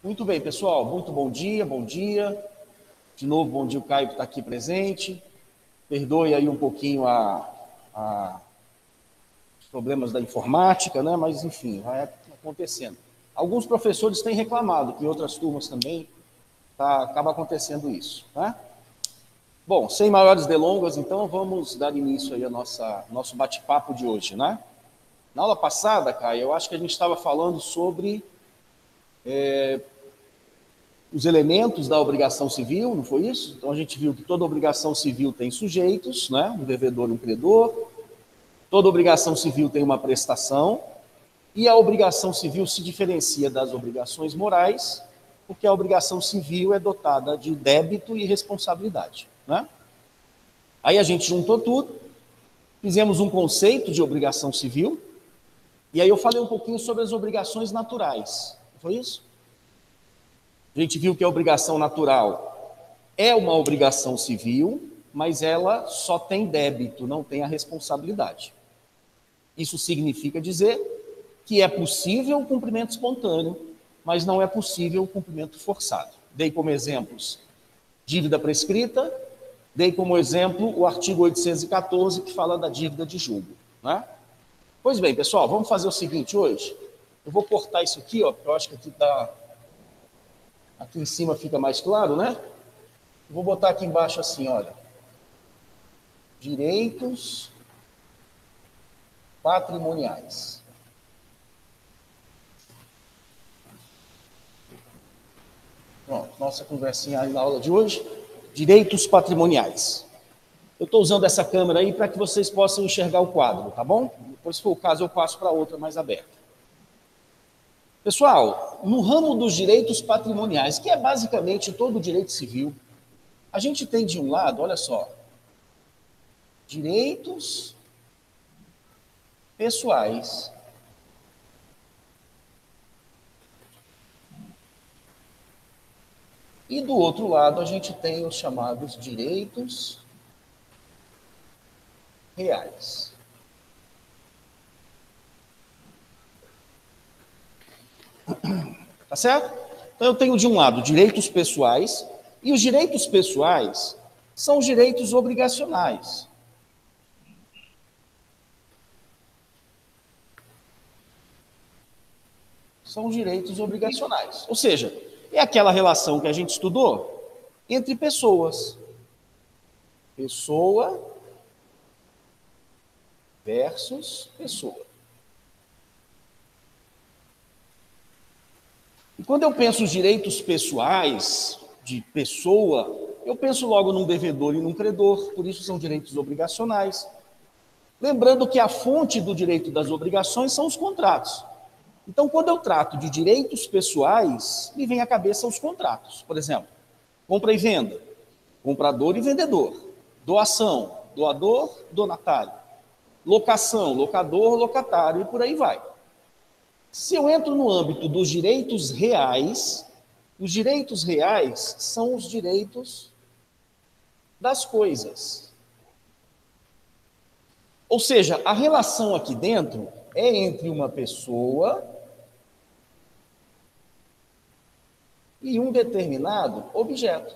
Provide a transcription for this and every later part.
Muito bem, pessoal. Muito bom dia, bom dia. De novo, bom dia, o Caio que está aqui presente. Perdoe aí um pouquinho os problemas da informática, né? Mas, enfim, vai acontecendo. Alguns professores têm reclamado que em outras turmas também acaba acontecendo isso, né? Bom, sem maiores delongas, então, vamos dar início aí ao nosso bate-papo de hoje, né? Na aula passada, Caio, eu acho que a gente estava falando sobre os elementos da obrigação civil, não foi isso? Então a gente viu que toda obrigação civil tem sujeitos, né? Um devedor e um credor. Toda obrigação civil tem uma prestação. E a obrigação civil se diferencia das obrigações morais, porque a obrigação civil é dotada de débito e responsabilidade, né? Aí a gente juntou tudo, fizemos um conceito de obrigação civil, e aí eu falei um pouquinho sobre as obrigações naturais, não foi isso? A gente viu que a obrigação natural é uma obrigação civil, mas ela só tem débito, não tem a responsabilidade. Isso significa dizer que é possível o cumprimento espontâneo, mas não é possível o cumprimento forçado. Dei como exemplos dívida prescrita, dei como exemplo o artigo 814, que fala da dívida de julgo, né? Pois bem, pessoal, vamos fazer o seguinte hoje. Eu vou cortar isso aqui, ó, porque eu acho que aqui em cima fica mais claro, né? Vou botar aqui embaixo assim, olha. Direitos patrimoniais. Pronto, nossa conversinha aí na aula de hoje. Direitos patrimoniais. Eu estou usando essa câmera aí para que vocês possam enxergar o quadro, tá bom? Depois, se for o caso, eu passo para outra mais aberta. Pessoal, no ramo dos direitos patrimoniais, que é basicamente todo o direito civil, a gente tem de um lado, olha só, direitos pessoais. E do outro lado, a gente tem os chamados direitos reais. Tá certo? Então, eu tenho de um lado direitos pessoais, e os direitos pessoais são os direitos obrigacionais. São os direitos obrigacionais. Ou seja, é aquela relação que a gente estudou entre pessoas. Pessoa versus pessoa. E quando eu penso os direitos pessoais de pessoa, eu penso logo num devedor e num credor, por isso são direitos obrigacionais. Lembrando que a fonte do direito das obrigações são os contratos. Então, quando eu trato de direitos pessoais, me vem à cabeça os contratos. Por exemplo, compra e venda, comprador e vendedor, doação, doador, donatário, locação, locador, locatário e por aí vai. Se eu entro no âmbito dos direitos reais, os direitos reais são os direitos das coisas. Ou seja, a relação aqui dentro é entre uma pessoa e um determinado objeto.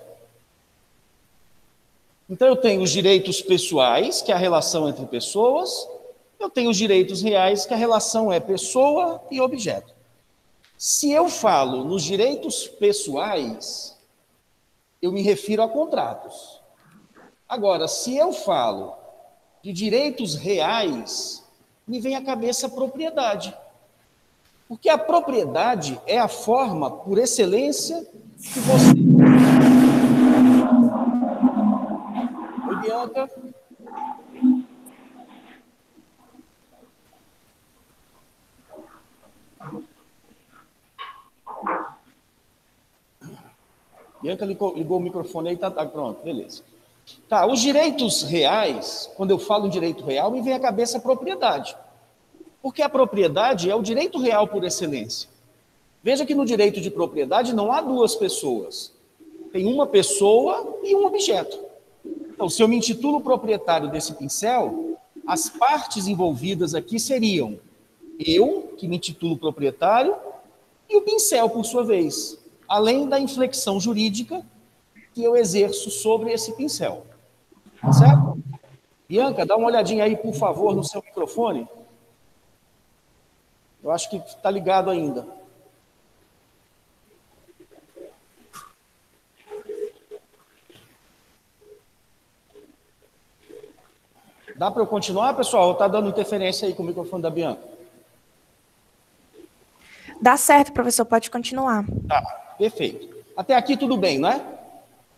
Então, eu tenho os direitos pessoais, que é a relação entre pessoas, eu tenho os direitos reais, que a relação é pessoa e objeto. Se eu falo nos direitos pessoais, eu me refiro a contratos. Agora, se eu falo de direitos reais, me vem à cabeça a propriedade. Porque a propriedade é a forma, por excelência, que você... Oi, Bianca. Bianca ligou o microfone aí, tá pronto, beleza. Tá, os direitos reais, quando eu falo em direito real, me vem à cabeça a propriedade. Porque a propriedade é o direito real por excelência. Veja que no direito de propriedade não há duas pessoas. Tem uma pessoa e um objeto. Então, se eu me intitulo proprietário desse pincel, as partes envolvidas aqui seriam eu, que me intitulo proprietário, e o pincel, por sua vez. além da inflexão jurídica que eu exerço sobre esse pincel. Tá certo? Bianca, dá uma olhadinha aí, por favor, no seu microfone. Eu acho que está ligado ainda. Dá para eu continuar, pessoal? Ou está dando interferência aí com o microfone da Bianca? Dá certo, professor, pode continuar. Tá, perfeito. Até aqui tudo bem, não é?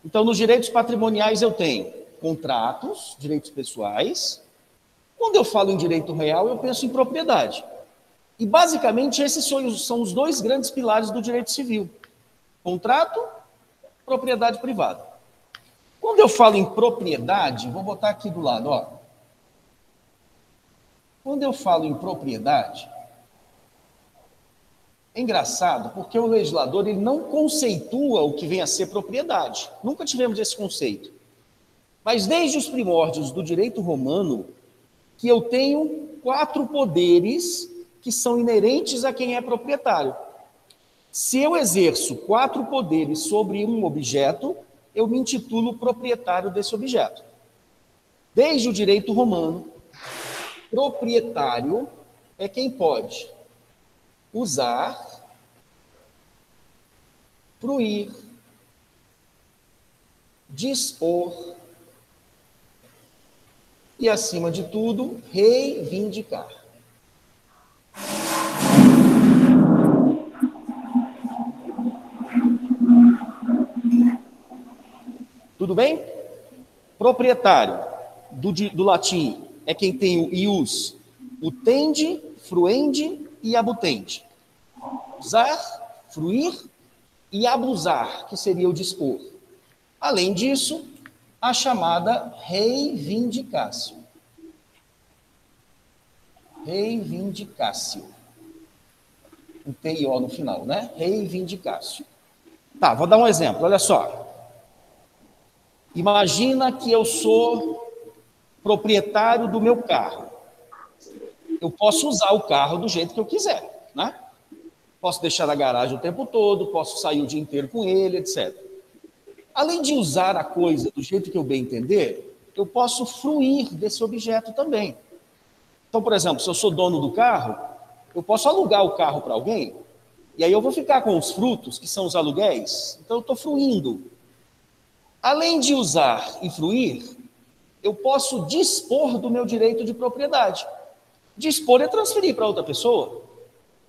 Então, nos direitos patrimoniais eu tenho contratos, direitos pessoais. Quando eu falo em direito real, eu penso em propriedade. E, basicamente, esses são os dois grandes pilares do direito civil. Contrato, propriedade privada. Quando eu falo em propriedade, vou botar aqui do lado, ó. Quando eu falo em propriedade, é engraçado, porque o legislador ele não conceitua o que vem a ser propriedade. Nunca tivemos esse conceito. Mas desde os primórdios do direito romano, que eu tenho 4 poderes que são inerentes a quem é proprietário. Se eu exerço 4 poderes sobre um objeto, eu me intitulo proprietário desse objeto. Desde o direito romano, proprietário é quem pode usar, fruir, dispor e, acima de tudo, reivindicar. Tudo bem? Proprietário, do latim, é quem tem o ius, utendi, fruendi e abutendi. Usar, fruir e abusar, que seria o dispor. Além disso, a chamada reivindicatio. Reivindicatio. Um T-I-O no final, né? Reivindicatio. Tá, vou dar um exemplo, olha só. Imagina que eu sou proprietário do meu carro. Eu posso usar o carro do jeito que eu quiser, né? Posso deixar na garagem o tempo todo, posso sair o dia inteiro com ele, etc. Além de usar a coisa do jeito que eu bem entender, eu posso fruir desse objeto também. Então, por exemplo, se eu sou dono do carro, eu posso alugar o carro para alguém, e aí eu vou ficar com os frutos, que são os aluguéis, então eu estou fruindo. Além de usar e fruir, eu posso dispor do meu direito de propriedade. Dispor é transferir para outra pessoa.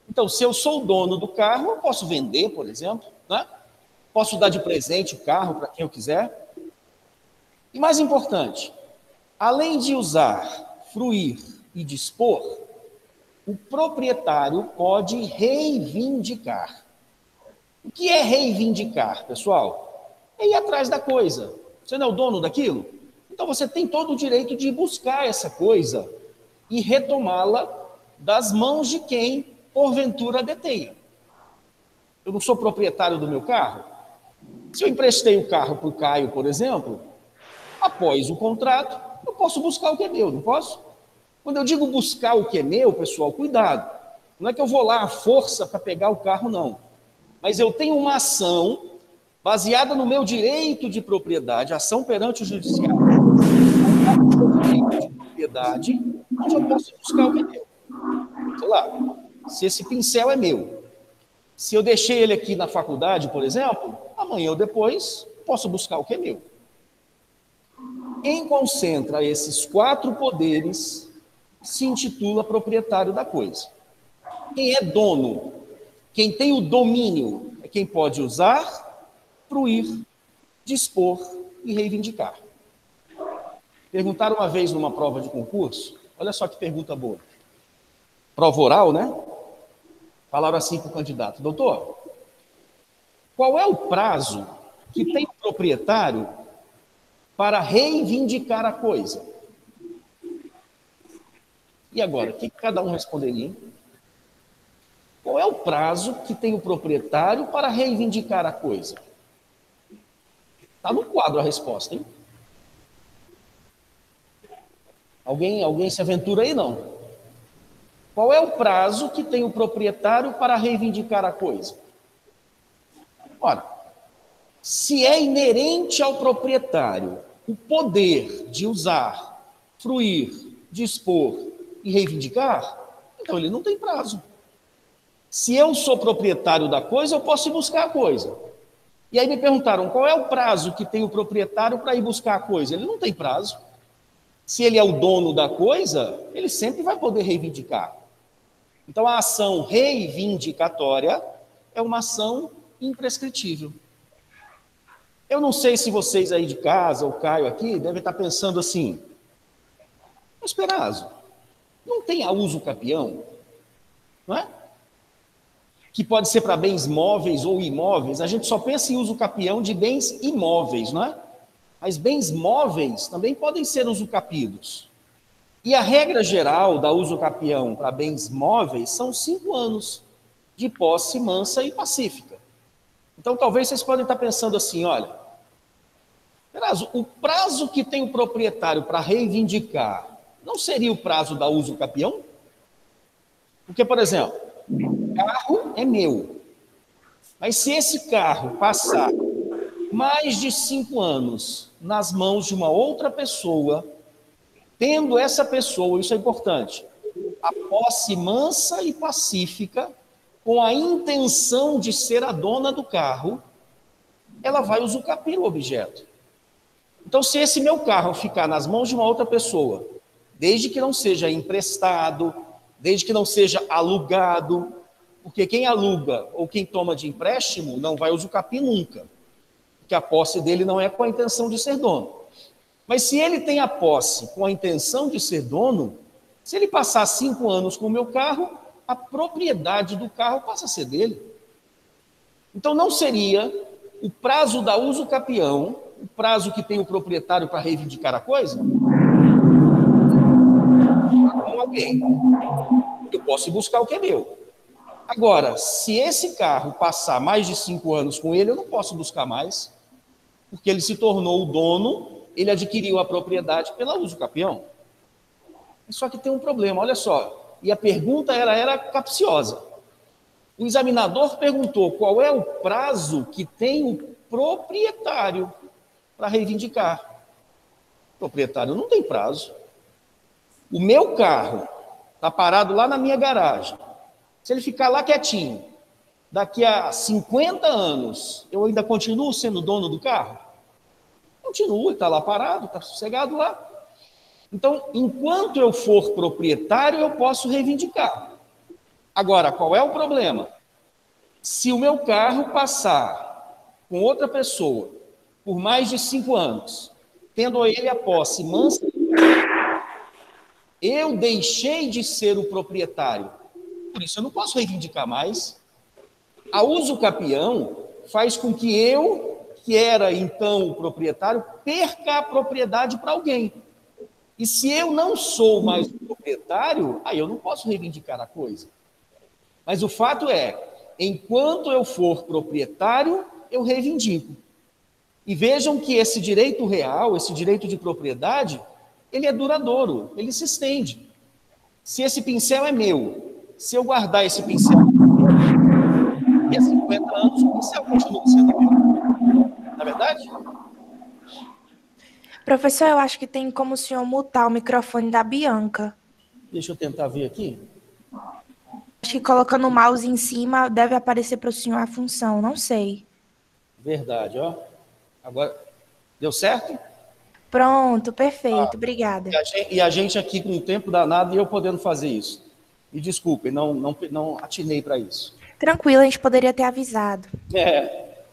Então, se eu sou o dono do carro, eu posso vender, por exemplo, né? Posso dar de presente o carro para quem eu quiser. E mais importante, além de usar, fruir e dispor, o proprietário pode reivindicar. O que é reivindicar, pessoal? É ir atrás da coisa. Você não é o dono daquilo? Então você tem todo o direito de buscar essa coisa e retomá-la das mãos de quem, porventura, detenha. Eu não sou proprietário do meu carro? Se eu emprestei o carro para o Caio, por exemplo, após o contrato, eu posso buscar o que é meu, não posso? Quando eu digo buscar o que é meu, pessoal, cuidado. Não é que eu vou lá à força para pegar o carro, não. Mas eu tenho uma ação baseada no meu direito de propriedade, ação perante o judiciário, de propriedade, onde eu posso buscar o que é meu. Sei lá, se esse pincel é meu, se eu deixei ele aqui na faculdade, por exemplo, amanhã ou depois, posso buscar o que é meu. Quem concentra esses 4 poderes se intitula proprietário da coisa. Quem é dono, quem tem o domínio, é quem pode usar, fruir, dispor e reivindicar. Perguntaram uma vez numa prova de concurso, olha só que pergunta boa. Prova oral, né? Falaram assim para o candidato: doutor, qual é o prazo que tem o proprietário para reivindicar a coisa? E agora, o que cada um responderia, hein? Qual é o prazo que tem o proprietário para reivindicar a coisa? Está no quadro a resposta, hein? Alguém se aventura aí, não? Qual é o prazo que tem o proprietário para reivindicar a coisa? Ora, se é inerente ao proprietário o poder de usar, fruir, dispor e reivindicar, então ele não tem prazo. Se eu sou proprietário da coisa, eu posso ir buscar a coisa. E aí me perguntaram, qual é o prazo que tem o proprietário para ir buscar a coisa? Ele não tem prazo. Se ele é o dono da coisa, ele sempre vai poder reivindicar. Então, a ação reivindicatória é uma ação imprescritível. Eu não sei se vocês aí de casa, o Caio aqui, devem estar pensando assim, mas Perazzo, não tem a uso capião, não é? Que pode ser para bens móveis ou imóveis. A gente só pensa em uso capião de bens imóveis, não é? Mas bens móveis também podem ser usucapidos. E a regra geral da uso capião para bens móveis são 5 anos de posse mansa e pacífica. Então, talvez vocês podem estar pensando assim, olha, o prazo que tem o proprietário para reivindicar não seria o prazo da uso capião? Porque, por exemplo, o carro é meu, mas se esse carro passar mais de 5 anos nas mãos de uma outra pessoa, tendo essa pessoa, isso é importante, a posse mansa e pacífica, com a intenção de ser a dona do carro, ela vai usucapir o objeto. Então, se esse meu carro ficar nas mãos de uma outra pessoa, desde que não seja emprestado, desde que não seja alugado, porque quem aluga ou quem toma de empréstimo não vai usucapir nunca, porque a posse dele não é com a intenção de ser dono. Mas se ele tem a posse com a intenção de ser dono, se ele passar 5 anos com o meu carro, a propriedade do carro passa a ser dele. Então não seria o prazo da uso capião, o prazo que tem o proprietário para reivindicar a coisa? Com alguém. Eu posso ir buscar o que é meu. Agora, se esse carro passar mais de 5 anos com ele, eu não posso buscar mais, porque ele se tornou o dono, ele adquiriu a propriedade pela uso capião. Só que tem um problema, olha só, e a pergunta era capciosa. O examinador perguntou qual é o prazo que tem o proprietário para reivindicar. O proprietário não tem prazo. O meu carro está parado lá na minha garagem. Se ele ficar lá quietinho, daqui a 50 anos, eu ainda continuo sendo dono do carro? Continua, está lá parado, está sossegado lá. Então, enquanto eu for proprietário, eu posso reivindicar. Agora, qual é o problema? Se o meu carro passar com outra pessoa por mais de 5 anos, tendo ele a posse mansa, eu deixei de ser o proprietário. Por isso eu não posso reivindicar mais. A uso capião faz com que eu, que era então o proprietário, perca a propriedade para alguém. E se eu não sou mais o proprietário, aí eu não posso reivindicar a coisa. Mas o fato é, enquanto eu for proprietário, eu reivindico. E vejam que esse direito real, esse direito de propriedade, ele é duradouro, ele se estende. Se esse pincel é meu, se eu guardar esse pincel, e há 50 anos o pincel continua sendo meu. Não é verdade? Professor, eu acho que tem como o senhor mutar o microfone da Bianca. Deixa eu tentar ver aqui. Acho que colocando o mouse em cima deve aparecer para o senhor a função, não sei. Verdade, ó. Agora, deu certo? Pronto, perfeito, obrigada. E a gente aqui com um tempo danado e eu podendo fazer isso. Me desculpem, não atinei para isso. Tranquilo, a gente poderia ter avisado.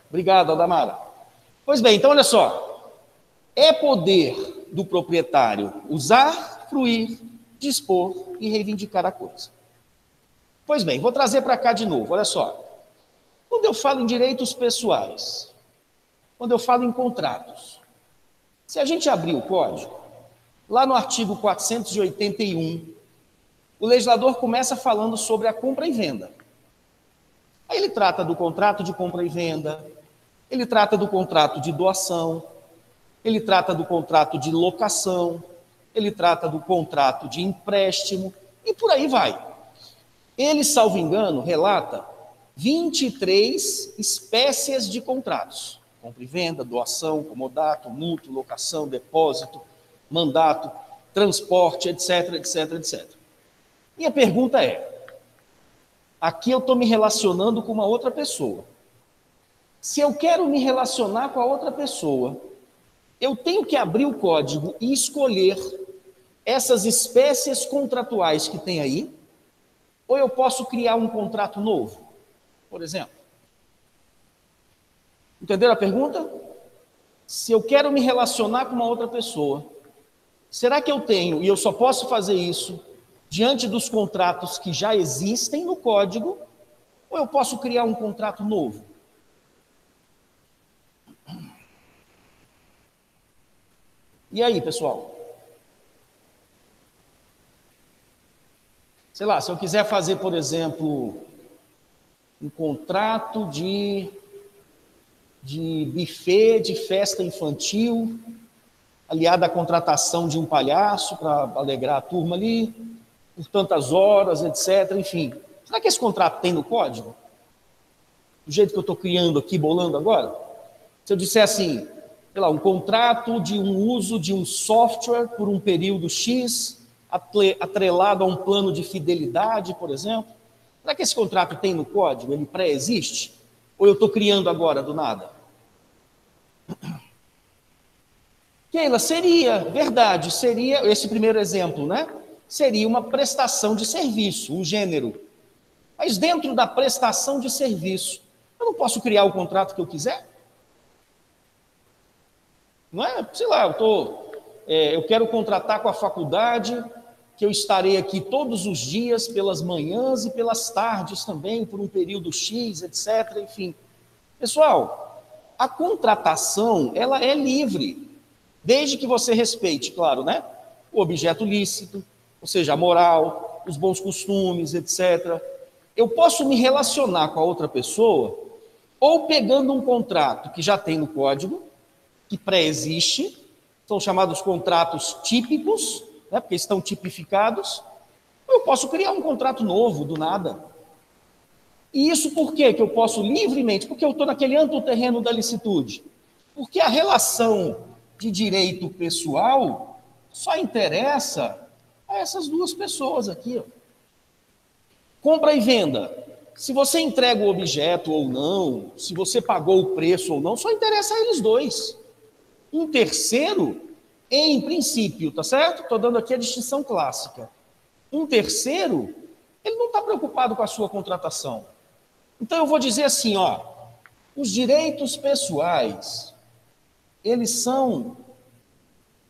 Obrigado, Aldamara. Pois bem, então olha só. É poder do proprietário usar, fruir, dispor e reivindicar a coisa. Pois bem, vou trazer para cá de novo, olha só. Quando eu falo em direitos pessoais, quando eu falo em contratos, se a gente abrir o código, lá no artigo 481, o legislador começa falando sobre a compra e venda. Aí ele trata do contrato de compra e venda, ele trata do contrato de doação, ele trata do contrato de locação, ele trata do contrato de empréstimo, e por aí vai. Ele, salvo engano, relata 23 espécies de contratos. Compra e venda, doação, comodato, mútuo, locação, depósito, mandato, transporte, etc, etc, etc. Minha pergunta é, aqui eu estou me relacionando com uma outra pessoa. Se eu quero me relacionar com a outra pessoa, eu tenho que abrir o código e escolher essas espécies contratuais que tem aí, ou eu posso criar um contrato novo, por exemplo. Entenderam a pergunta? Se eu quero me relacionar com uma outra pessoa, será que eu tenho, e eu só posso fazer isso diante dos contratos que já existem no código, ou eu posso criar um contrato novo? E aí, pessoal? Sei lá, se eu quiser fazer, por exemplo, um contrato de buffet de festa infantil, aliado à contratação de um palhaço para alegrar a turma ali, por tantas horas, etc. Enfim, será que esse contrato tem no código? Do jeito que eu estou criando aqui, bolando agora? Se eu disser assim, sei lá, um contrato de um uso de um software por um período X, atrelado a um plano de fidelidade, por exemplo, será que esse contrato tem no código? Ele pré-existe? Ou eu estou criando agora, do nada? Keila, seria, verdade, seria, esse primeiro exemplo, né? Seria uma prestação de serviço, um gênero. Mas dentro da prestação de serviço, eu não posso criar o contrato que eu quiser? Não é? Sei lá, eu quero contratar com a faculdade, que eu estarei aqui todos os dias, pelas manhãs e pelas tardes também, por um período X, etc. Enfim. Pessoal, a contratação, ela é livre, desde que você respeite, claro, né? O objeto lícito, ou seja, a moral, os bons costumes, etc. Eu posso me relacionar com a outra pessoa, ou pegando um contrato que já tem no código, que pré-existe, são chamados contratos típicos, né, porque estão tipificados, ou eu posso criar um contrato novo, do nada. E isso por quê que eu posso livremente? Porque eu estou naquele amplo terreno da licitude. Porque a relação de direito pessoal só interessa a essas duas pessoas aqui. Ó. Compra e venda. Se você entrega o objeto ou não, se você pagou o preço ou não, só interessa a eles dois. Um terceiro, em princípio, tá certo? Estou dando aqui a distinção clássica. Um terceiro, ele não está preocupado com a sua contratação. Então eu vou dizer assim, ó, os direitos pessoais, eles são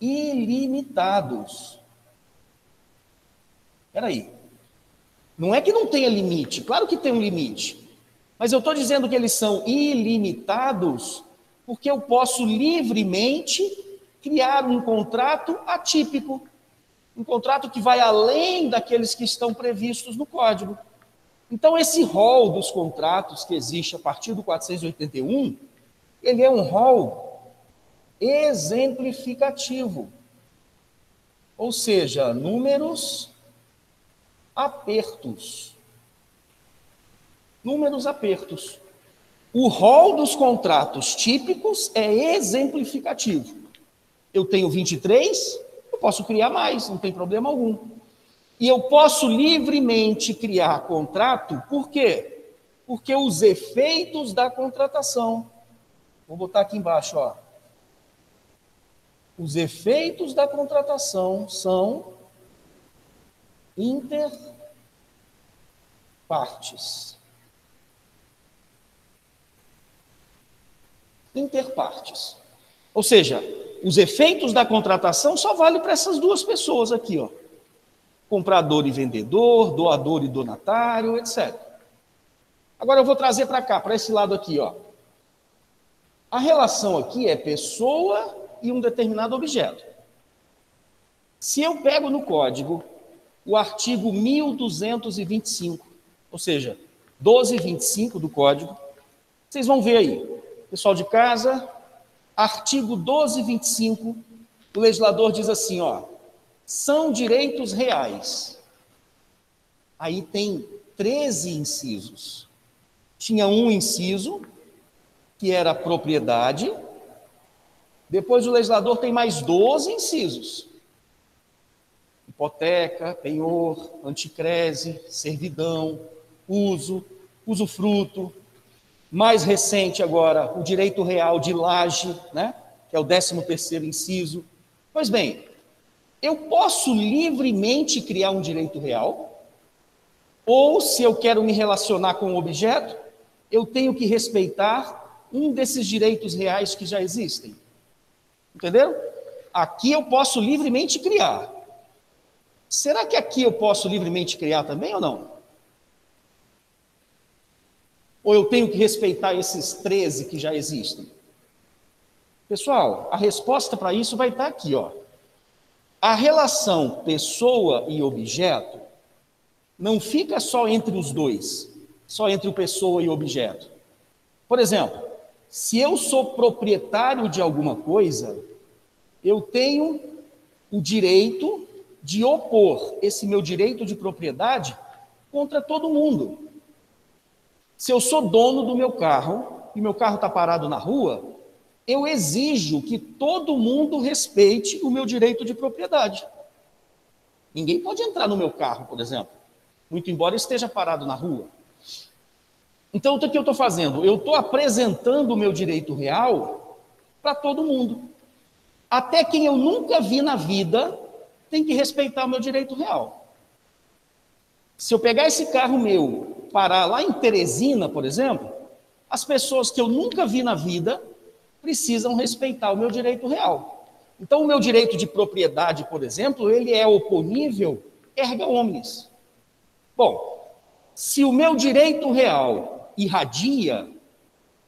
ilimitados. Espera aí. Não é que não tenha limite, claro que tem um limite. Mas eu estou dizendo que eles são ilimitados porque eu posso livremente criar um contrato atípico. Um contrato que vai além daqueles que estão previstos no código. Então, esse rol dos contratos que existe a partir do 481, ele é um rol exemplificativo. Ou seja, números apertos. Números apertos. O rol dos contratos típicos é exemplificativo. Eu tenho 23, eu posso criar mais, não tem problema algum. E eu posso livremente criar contrato, por quê? Porque os efeitos da contratação, vou botar aqui embaixo, ó. Os efeitos da contratação são interpartes. Interpartes. Ou seja, os efeitos da contratação só valem para essas duas pessoas aqui, ó. Comprador e vendedor, doador e donatário, etc. Agora eu vou trazer para cá, para esse lado aqui, ó. A relação aqui é pessoa e um determinado objeto. Se eu pego no código o artigo 1225, ou seja, 1225 do código, vocês vão ver aí, pessoal de casa, artigo 1225, o legislador diz assim, ó, são direitos reais. Aí tem 13 incisos. tinha um inciso, que era a propriedade. Depois o legislador tem mais 12 incisos. Hipoteca, penhor, anticrese, servidão, uso, usufruto. Mais recente agora, o direito real de laje, né? Que é o 13º inciso. Pois bem, eu posso livremente criar um direito real, ou se eu quero me relacionar com o objeto, eu tenho que respeitar um desses direitos reais que já existem. Entenderam? Aqui eu posso livremente criar. Será que aqui eu posso livremente criar também ou não? Ou eu tenho que respeitar esses 13 que já existem? Pessoal, a resposta para isso vai estar aqui, ó. A relação pessoa e objeto não fica só entre os dois, só entre o pessoa e o objeto. Por exemplo, se eu sou proprietário de alguma coisa, eu tenho o direito de opor esse meu direito de propriedade contra todo mundo. Se eu sou dono do meu carro e meu carro está parado na rua, eu exijo que todo mundo respeite o meu direito de propriedade. Ninguém pode entrar no meu carro, por exemplo, muito embora esteja parado na rua. Então, o que eu estou fazendo? Eu estou apresentando o meu direito real para todo mundo. Até quem eu nunca vi na vida tem que respeitar o meu direito real. Se eu pegar esse carro meu, parar lá em Teresina, por exemplo, as pessoas que eu nunca vi na vida precisam respeitar o meu direito real. Então, o meu direito de propriedade, por exemplo, ele é oponível erga omnes. Bom, se o meu direito real irradia,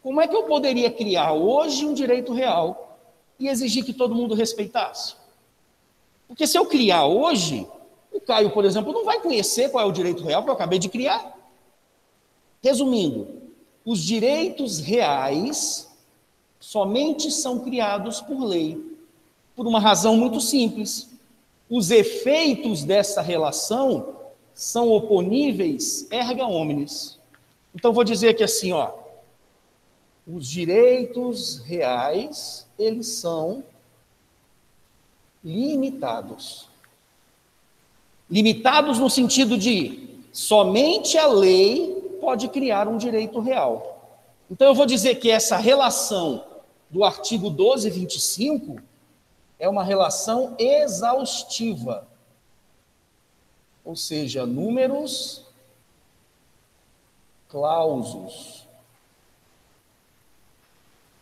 como é que eu poderia criar hoje um direito real e exigir que todo mundo respeitasse? Porque se eu criar hoje, o Caio, por exemplo, não vai conhecer qual é o direito real que eu acabei de criar. Resumindo, os direitos reais somente são criados por lei, por uma razão muito simples. Os efeitos dessa relação são oponíveis erga omnes. Então, vou dizer aqui assim, ó, os direitos reais, eles são limitados. Limitados no sentido de somente a lei pode criar um direito real. Então, eu vou dizer que essa relação do artigo 1225 é uma relação exaustiva. Ou seja, números clausos.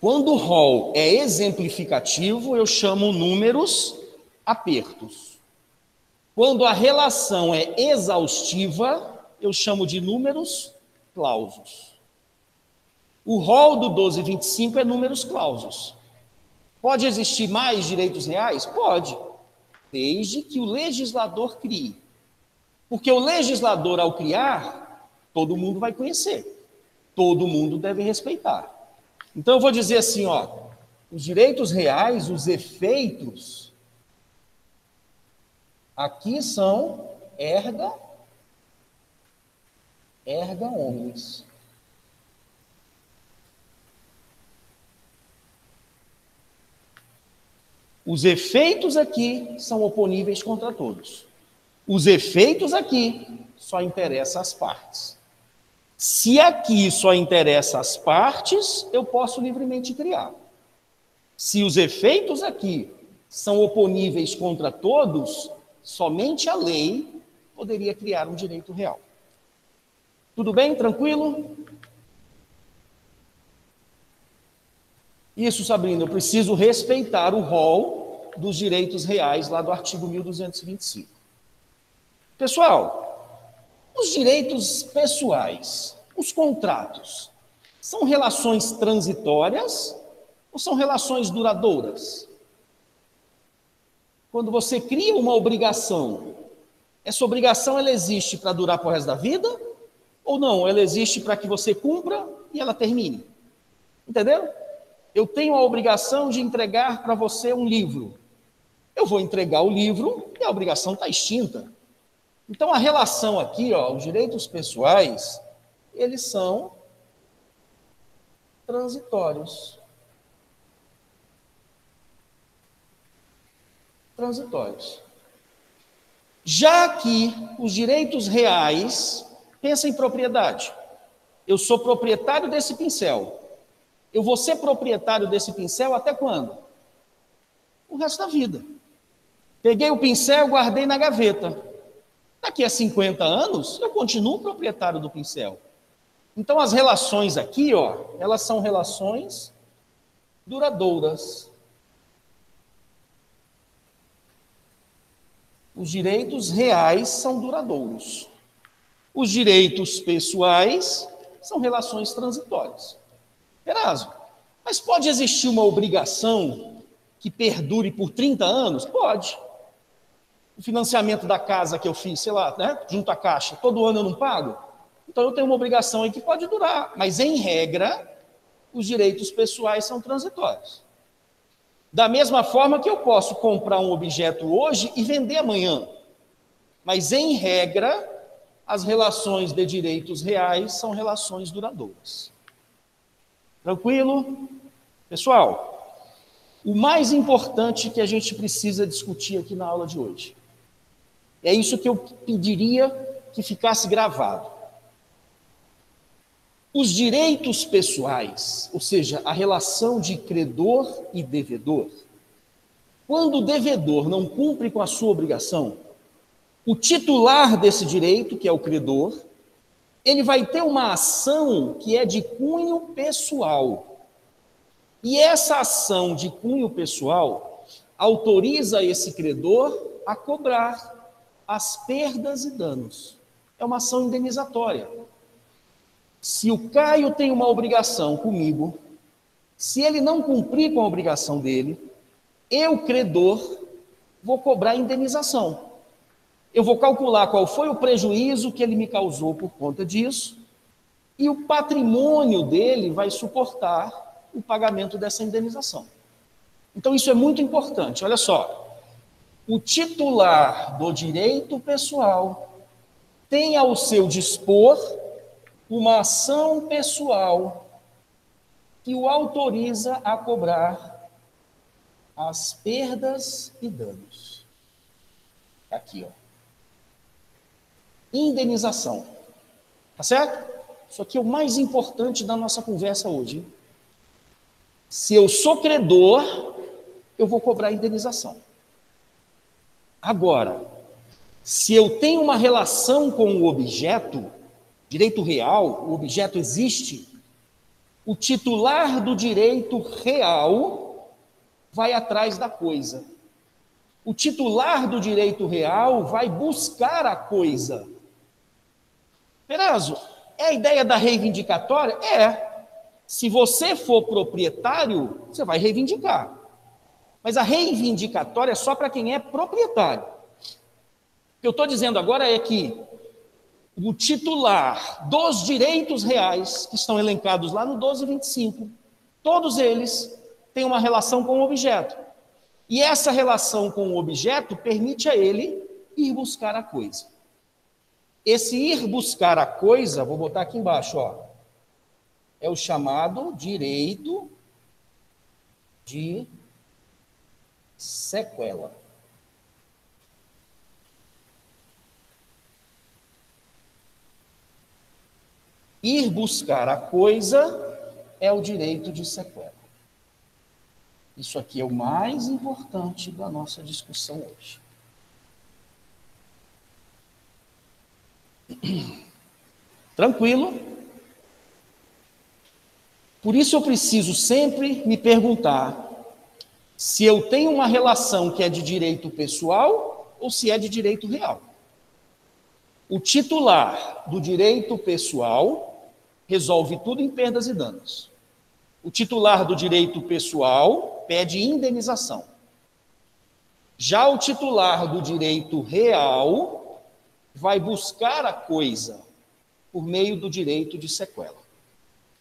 Quando o rol é exemplificativo, eu chamo números apertos. Quando a relação é exaustiva, eu chamo de números clausos. O rol do 1225 é números clausos. Pode existir mais direitos reais? Pode, desde que o legislador crie. Porque o legislador, ao criar, todo mundo vai conhecer. Todo mundo deve respeitar. Então, eu vou dizer assim, ó, os direitos reais, os efeitos, aqui são erga omnes. Os efeitos aqui são oponíveis contra todos. Os efeitos aqui só interessam às partes. Se aqui só interessa às partes, eu posso livremente criar. Se os efeitos aqui são oponíveis contra todos, somente a lei poderia criar um direito real. Tudo bem? Tranquilo? Isso, Sabrina, eu preciso respeitar o rol dos direitos reais lá do artigo 1225. Pessoal, os direitos pessoais, os contratos, são relações transitórias ou são relações duradouras? Quando você cria uma obrigação, essa obrigação ela existe para durar para o resto da vida? Ou não, ela existe para que você cumpra e ela termine? Entenderam? Eu tenho a obrigação de entregar para você um livro. Eu vou entregar o livro e a obrigação está extinta. Então, a relação aqui, ó, os direitos pessoais, eles são transitórios. Transitórios. Já que os direitos reais, pensa em propriedade. Eu sou proprietário desse pincel. Eu vou ser proprietário desse pincel até quando? O resto da vida. Peguei o pincel, guardei na gaveta. Daqui a 50 anos, eu continuo proprietário do pincel. Então, as relações aqui, ó, elas são relações duradouras. Os direitos reais são duradouros. Os direitos pessoais são relações transitórias. Perazzo, mas pode existir uma obrigação que perdure por 30 anos? Pode. O financiamento da casa que eu fiz, sei lá, né, junto à Caixa, todo ano eu não pago? Então eu tenho uma obrigação aí que pode durar. Mas, em regra, os direitos pessoais são transitórios. Da mesma forma que eu posso comprar um objeto hoje e vender amanhã. Mas, em regra, as relações de direitos reais são relações duradouras. Tranquilo? Pessoal, o mais importante que a gente precisa discutir aqui na aula de hoje, é isso que eu pediria que ficasse gravado. Os direitos pessoais, ou seja, a relação de credor e devedor, quando o devedor não cumpre com a sua obrigação, o titular desse direito, que é o credor, ele vai ter uma ação que é de cunho pessoal. E essa ação de cunho pessoal autoriza esse credor a cobrar as perdas e danos. É uma ação indenizatória. Se o Caio tem uma obrigação comigo, se ele não cumprir com a obrigação dele, eu, credor, vou cobrar indenização. Eu vou calcular qual foi o prejuízo que ele me causou por conta disso, e o patrimônio dele vai suportar o pagamento dessa indenização. Então, isso é muito importante. Olha só, o titular do direito pessoal tem ao seu dispor uma ação pessoal que o autoriza a cobrar as perdas e danos. Aqui, ó. Indenização. Tá certo? Isso aqui é o mais importante da nossa conversa hoje. Se eu sou credor, eu vou cobrar indenização. Agora, se eu tenho uma relação com o objeto, direito real, o objeto existe, o titular do direito real vai atrás da coisa. O titular do direito real vai buscar a coisa. Perazzo, é a ideia da reivindicatória? É. Se você for proprietário, você vai reivindicar. Mas a reivindicatória é só para quem é proprietário. O que eu estou dizendo agora é que o titular dos direitos reais, que estão elencados lá no 1225, todos eles têm uma relação com o objeto. E essa relação com o objeto permite a ele ir buscar a coisa. Esse ir buscar a coisa, vou botar aqui embaixo, ó, é o chamado direito de sequela. Ir buscar a coisa é o direito de sequela. Isso aqui é o mais importante da nossa discussão hoje. Tranquilo? Por isso eu preciso sempre me perguntar se eu tenho uma relação que é de direito pessoal ou se é de direito real. O titular do direito pessoal resolve tudo em perdas e danos. O titular do direito pessoal pede indenização. Já o titular do direito real vai buscar a coisa por meio do direito de sequela.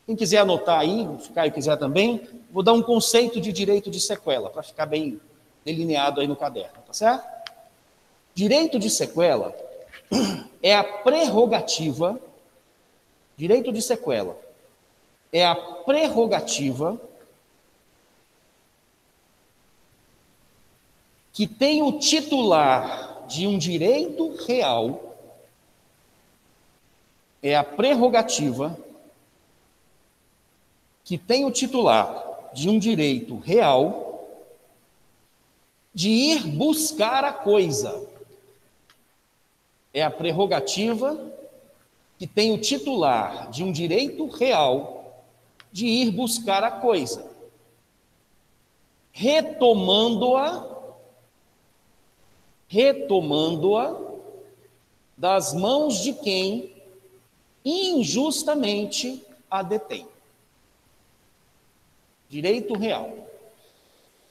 Quem quiser anotar aí, se o Caio quiser também, vou dar um conceito de direito de sequela, para ficar bem delineado aí no caderno, tá certo? Direito de sequela é a prerrogativa, direito de sequela, é a prerrogativa que tem o titular de um direito real, é a prerrogativa que tem o titular de um direito real de ir buscar a coisa. É a prerrogativa que tem o titular de um direito real de ir buscar a coisa, retomando-a das mãos de quem injustamente a detém. Direito real.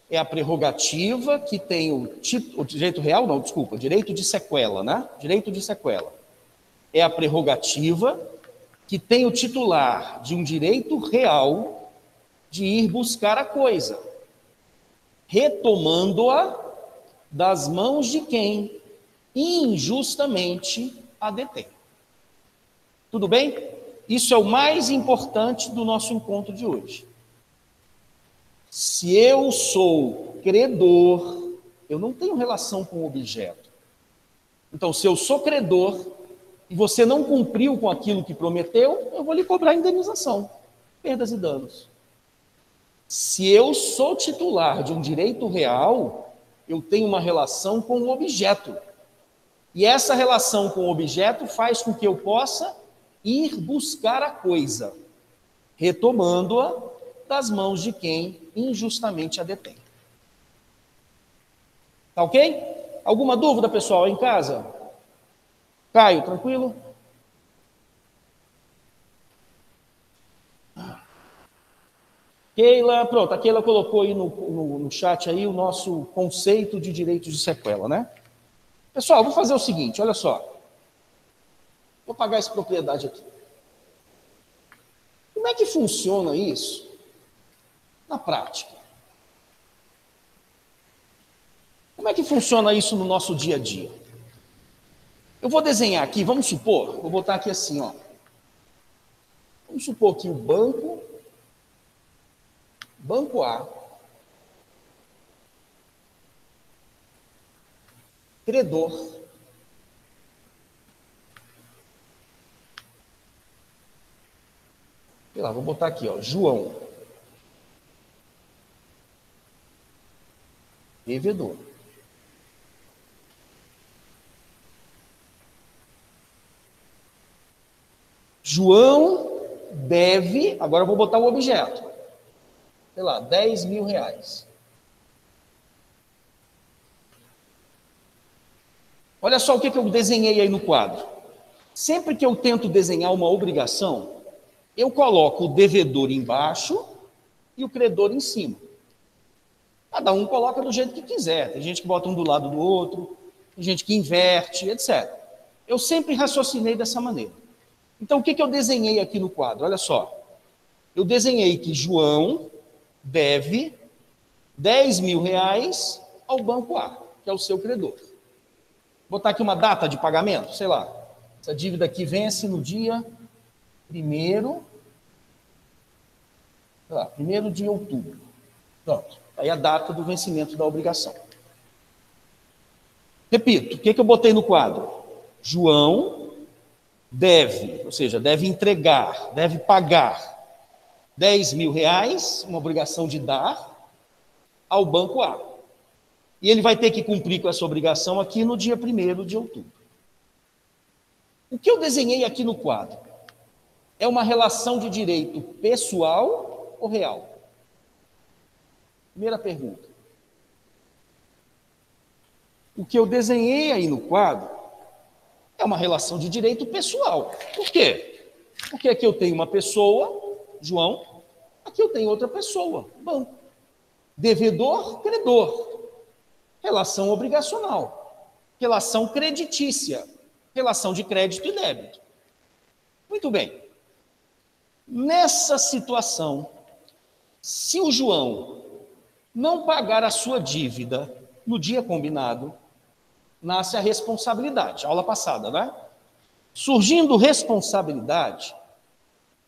É a prerrogativa que tem o direito real, não, desculpa, direito de sequela, né? Direito de sequela. É a prerrogativa que tem o titular de um direito real de ir buscar a coisa, retomando-a das mãos de quem injustamente a detém. Tudo bem? Isso é o mais importante do nosso encontro de hoje. Se eu sou credor, eu não tenho relação com o objeto. Então, se eu sou credor e você não cumpriu com aquilo que prometeu, eu vou lhe cobrar indenização, perdas e danos. Se eu sou titular de um direito real, eu tenho uma relação com o objeto. E essa relação com o objeto faz com que eu possa ir buscar a coisa, retomando-a das mãos de quem injustamente a detém. Tá ok? Alguma dúvida, pessoal, em casa? Caio, tranquilo? Keila, pronto, a Keila colocou aí no chat aí o nosso conceito de direitos de sequela, né? Pessoal, vou fazer o seguinte, olha só. Vou pagar essa propriedade aqui. Como é que funciona isso na prática? Como é que funciona isso no nosso dia a dia? Eu vou desenhar aqui, vamos supor, vou botar aqui assim, ó. Vamos supor que o Banco A, credor, sei lá, vou botar aqui, ó, João, devedor. João deve, agora eu vou botar o objeto, sei lá, 10 mil reais. Olha só o que eu desenhei aí no quadro. Sempre que eu tento desenhar uma obrigação, eu coloco o devedor embaixo e o credor em cima. Cada um coloca do jeito que quiser. Tem gente que bota um do lado do outro, tem gente que inverte, etc. Eu sempre raciocinei dessa maneira. Então, o que eu desenhei aqui no quadro? Olha só. Eu desenhei que João deve 10 mil reais ao Banco A, que é o seu credor. Vou botar aqui uma data de pagamento, sei lá. Essa dívida aqui vence no dia 1º de outubro. Pronto. Aí a data do vencimento da obrigação. Repito, o que eu botei no quadro? João deve, ou seja, deve entregar, deve pagar 10 mil reais, uma obrigação de dar, ao Banco A. E ele vai ter que cumprir com essa obrigação aqui no dia 1º de outubro. O que eu desenhei aqui no quadro é uma relação de direito pessoal ou real? Primeira pergunta. O que eu desenhei aí no quadro é uma relação de direito pessoal. Por quê? Porque aqui eu tenho uma pessoa, João, aqui eu tenho outra pessoa, banco. Devedor, credor. Relação obrigacional. Relação creditícia. Relação de crédito e débito. Muito bem. Nessa situação, se o João não pagar a sua dívida no dia combinado, nasce a responsabilidade. Aula passada, né? Surgindo responsabilidade,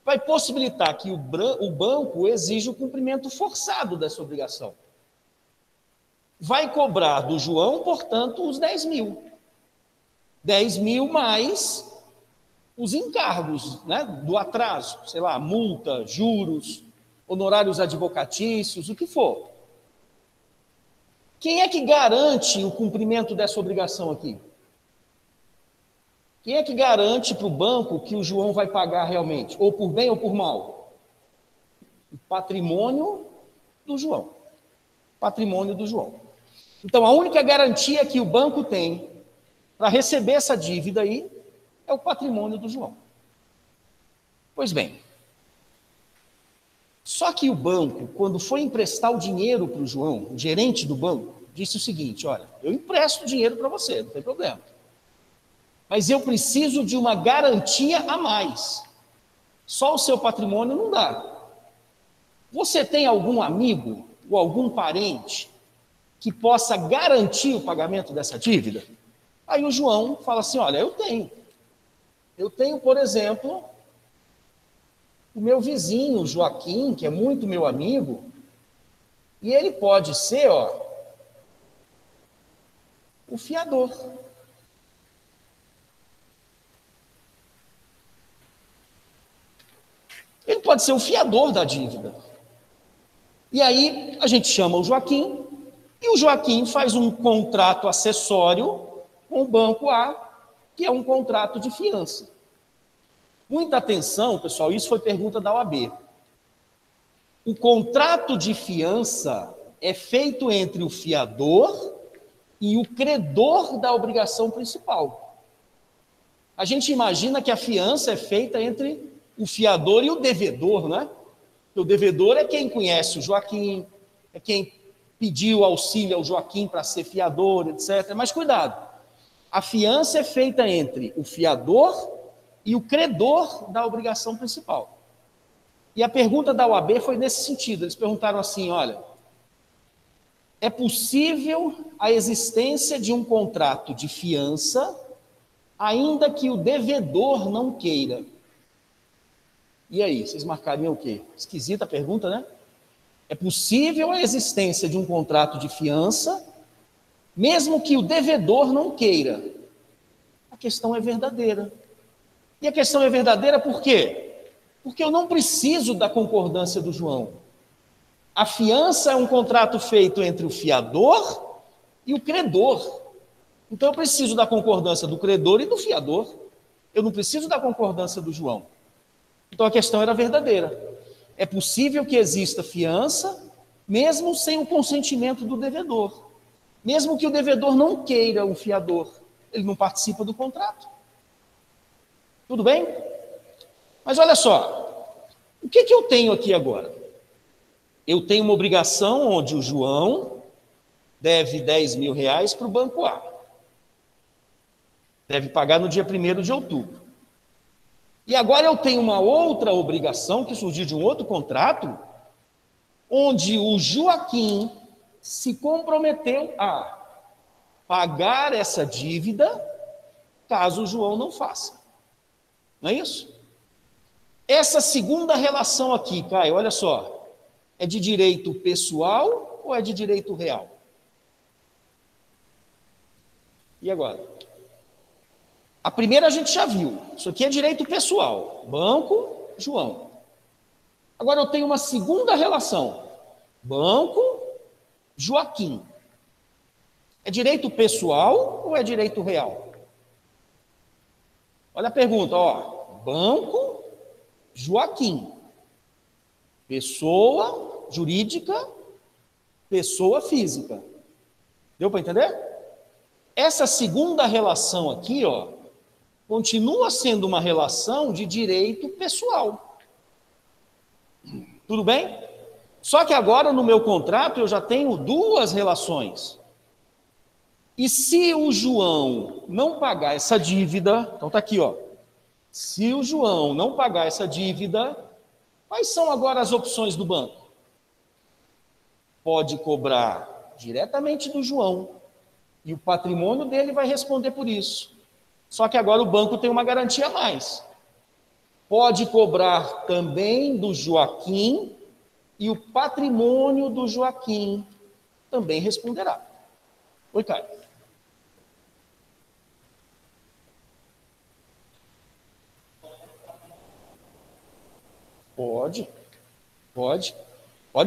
vai possibilitar que o banco exija o cumprimento forçado dessa obrigação. Vai cobrar do João, portanto, os 10 mil. 10 mil mais os encargos, né, do atraso, sei lá, multa, juros, honorários advocatícios, o que for. Quem é que garante o cumprimento dessa obrigação aqui? Quem é que garante para o banco que o João vai pagar realmente? Ou por bem ou por mal? O patrimônio do João. Patrimônio do João. Então, a única garantia que o banco tem para receber essa dívida aí é o patrimônio do João. Pois bem, só que o banco, quando foi emprestar o dinheiro para o João, o gerente do banco, disse o seguinte: olha, eu empresto dinheiro para você, não tem problema. Mas eu preciso de uma garantia a mais. Só o seu patrimônio não dá. Você tem algum amigo ou algum parente que possa garantir o pagamento dessa dívida? Aí o João fala assim: olha, eu tenho. Eu tenho, por exemplo, o meu vizinho, Joaquim, que é muito meu amigo, e ele pode ser, o fiador. Ele pode ser o fiador da dívida. E aí a gente chama o Joaquim, e o Joaquim faz um contrato acessório com o banco A, que é um contrato de fiança. Muita atenção, pessoal, isso foi pergunta da OAB. O contrato de fiança é feito entre o fiador e o credor da obrigação principal. A gente imagina que a fiança é feita entre o fiador e o devedor, né? O devedor é quem conhece o Joaquim, é quem pediu auxílio ao Joaquim para ser fiador, etc. Mas cuidado, a fiança é feita entre o fiador e o credor da obrigação principal. E a pergunta da OAB foi nesse sentido. Eles perguntaram assim: olha, é possível a existência de um contrato de fiança ainda que o devedor não queira? E aí, vocês marcariam o quê? Esquisita a pergunta, né? É possível a existência de um contrato de fiança, mesmo que o devedor não queira? A questão é verdadeira. E a questão é verdadeira por quê? Porque eu não preciso da concordância do João. A fiança é um contrato feito entre o fiador e o credor. Então eu preciso da concordância do credor e do fiador. Eu não preciso da concordância do João. Então a questão era verdadeira. É possível que exista fiança, mesmo sem o consentimento do devedor. Mesmo que o devedor não queira o fiador, ele não participa do contrato. Tudo bem? Mas olha só, o que eu tenho aqui agora? Eu tenho uma obrigação onde o João deve 10 mil reais para o banco A. Deve pagar no dia 1º de outubro. E agora eu tenho uma outra obrigação que surgiu de um outro contrato, onde o Joaquim se comprometeu a pagar essa dívida caso o João não faça. Não é isso? Essa segunda relação aqui, Caio, olha só, é de direito pessoal ou é de direito real? E agora? A primeira a gente já viu, isso aqui é direito pessoal, banco, João. Agora eu tenho uma segunda relação, banco, Joaquim. É direito pessoal ou é direito real? Olha a pergunta, banco, Joaquim. Pessoa jurídica, pessoa física. Deu para entender? Essa segunda relação aqui, continua sendo uma relação de direito pessoal. Tudo bem? Só que agora no meu contrato eu já tenho duas relações. E se o João não pagar essa dívida, então está aqui, se o João não pagar essa dívida, quais são agora as opções do banco? Pode cobrar diretamente do João, e o patrimônio dele vai responder por isso. Só que agora o banco tem uma garantia a mais. pode cobrar também do Joaquim, e o patrimônio do Joaquim também responderá. Oi, Caio. Pode. Pode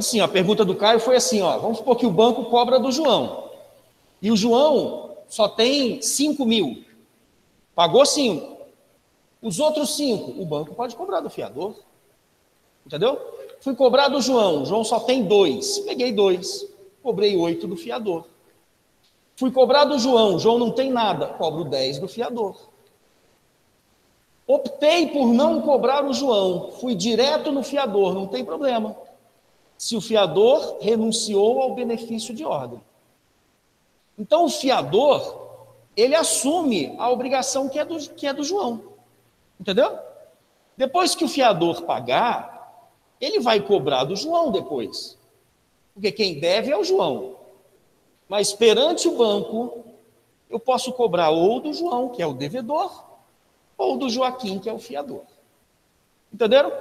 sim. A pergunta do Caio foi assim, ó, vamos supor que o banco cobra do João. E o João só tem 5 mil. Pagou 5. Os outros 5, o banco pode cobrar do fiador. Entendeu? Fui cobrar do João. O João só tem 2. Peguei 2. Cobrei 8 do fiador. Fui cobrar do João. O João não tem nada. Cobro 10 do fiador. Optei por não cobrar o João. Fui direto no fiador. Não tem problema. Se o fiador renunciou ao benefício de ordem. Então, o fiador, ele assume a obrigação que é do João. Entendeu? Depois que o fiador pagar, ele vai cobrar do João depois. Porque quem deve é o João. Mas perante o banco, eu posso cobrar ou do João, que é o devedor, ou do Joaquim, que é o fiador. Entenderam?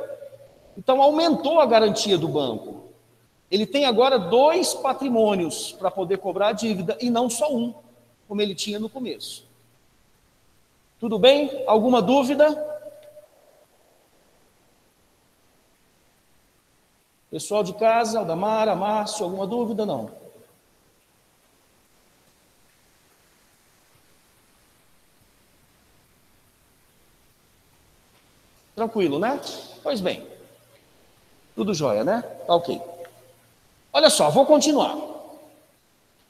Então, aumentou a garantia do banco. Ele tem agora 2 patrimônios para poder cobrar a dívida, e não só um, como ele tinha no começo. Tudo bem? Alguma dúvida? Pessoal de casa, Aldamara, Márcio, alguma dúvida? Não. Tranquilo, né? Pois bem. Tudo jóia, né? Tá ok. Olha só, vou continuar.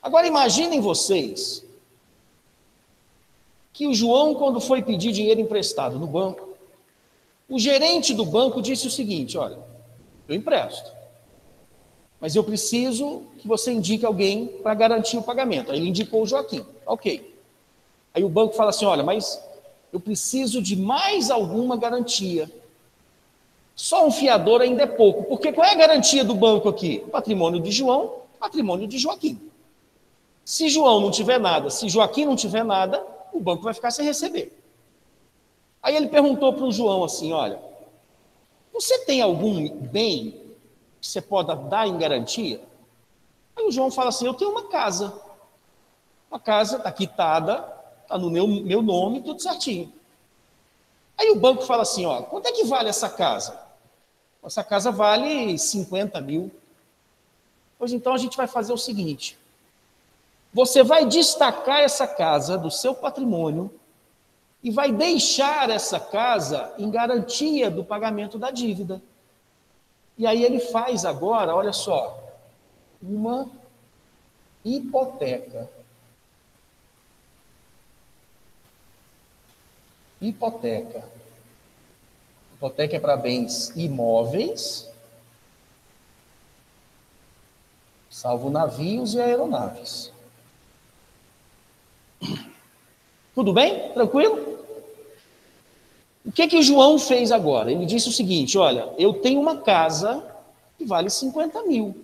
Agora imaginem vocês que o João, quando foi pedir dinheiro emprestado no banco, o gerente do banco disse o seguinte, olha, eu empresto, mas eu preciso que você indique alguém para garantir o pagamento. Aí ele indicou o Joaquim, ok. Aí o banco fala assim, olha, mas eu preciso de mais alguma garantia. Só um fiador ainda é pouco, porque qual é a garantia do banco aqui? Patrimônio de João, patrimônio de Joaquim. Se João não tiver nada, se Joaquim não tiver nada, o banco vai ficar sem receber. Aí ele perguntou para o João assim, olha, você tem algum bem que você pode dar em garantia? Aí o João fala assim, eu tenho uma casa está quitada, está no meu nome, tudo certinho. Aí o banco fala assim, ó, quanto é que vale essa casa? Essa casa vale 50 mil. Pois então a gente vai fazer o seguinte, você vai destacar essa casa do seu patrimônio e vai deixar essa casa em garantia do pagamento da dívida. E aí ele faz agora, olha só, uma hipoteca. Hipoteca. Hipoteca é para bens imóveis, salvo navios e aeronaves. Tudo bem? Tranquilo? O que o João fez agora? Ele disse o seguinte, olha, eu tenho uma casa que vale 50 mil.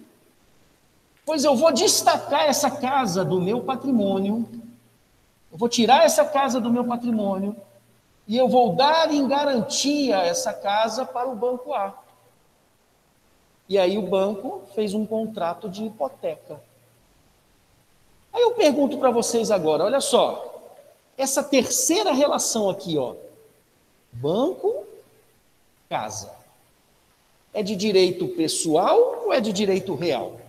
Pois eu vou destacar essa casa do meu patrimônio, eu vou tirar essa casa do meu patrimônio, e eu vou dar em garantia essa casa para o banco A. E aí o banco fez um contrato de hipoteca. Aí eu pergunto para vocês agora, olha só, essa terceira relação aqui, ó, banco, casa, é de direito pessoal ou é de direito real?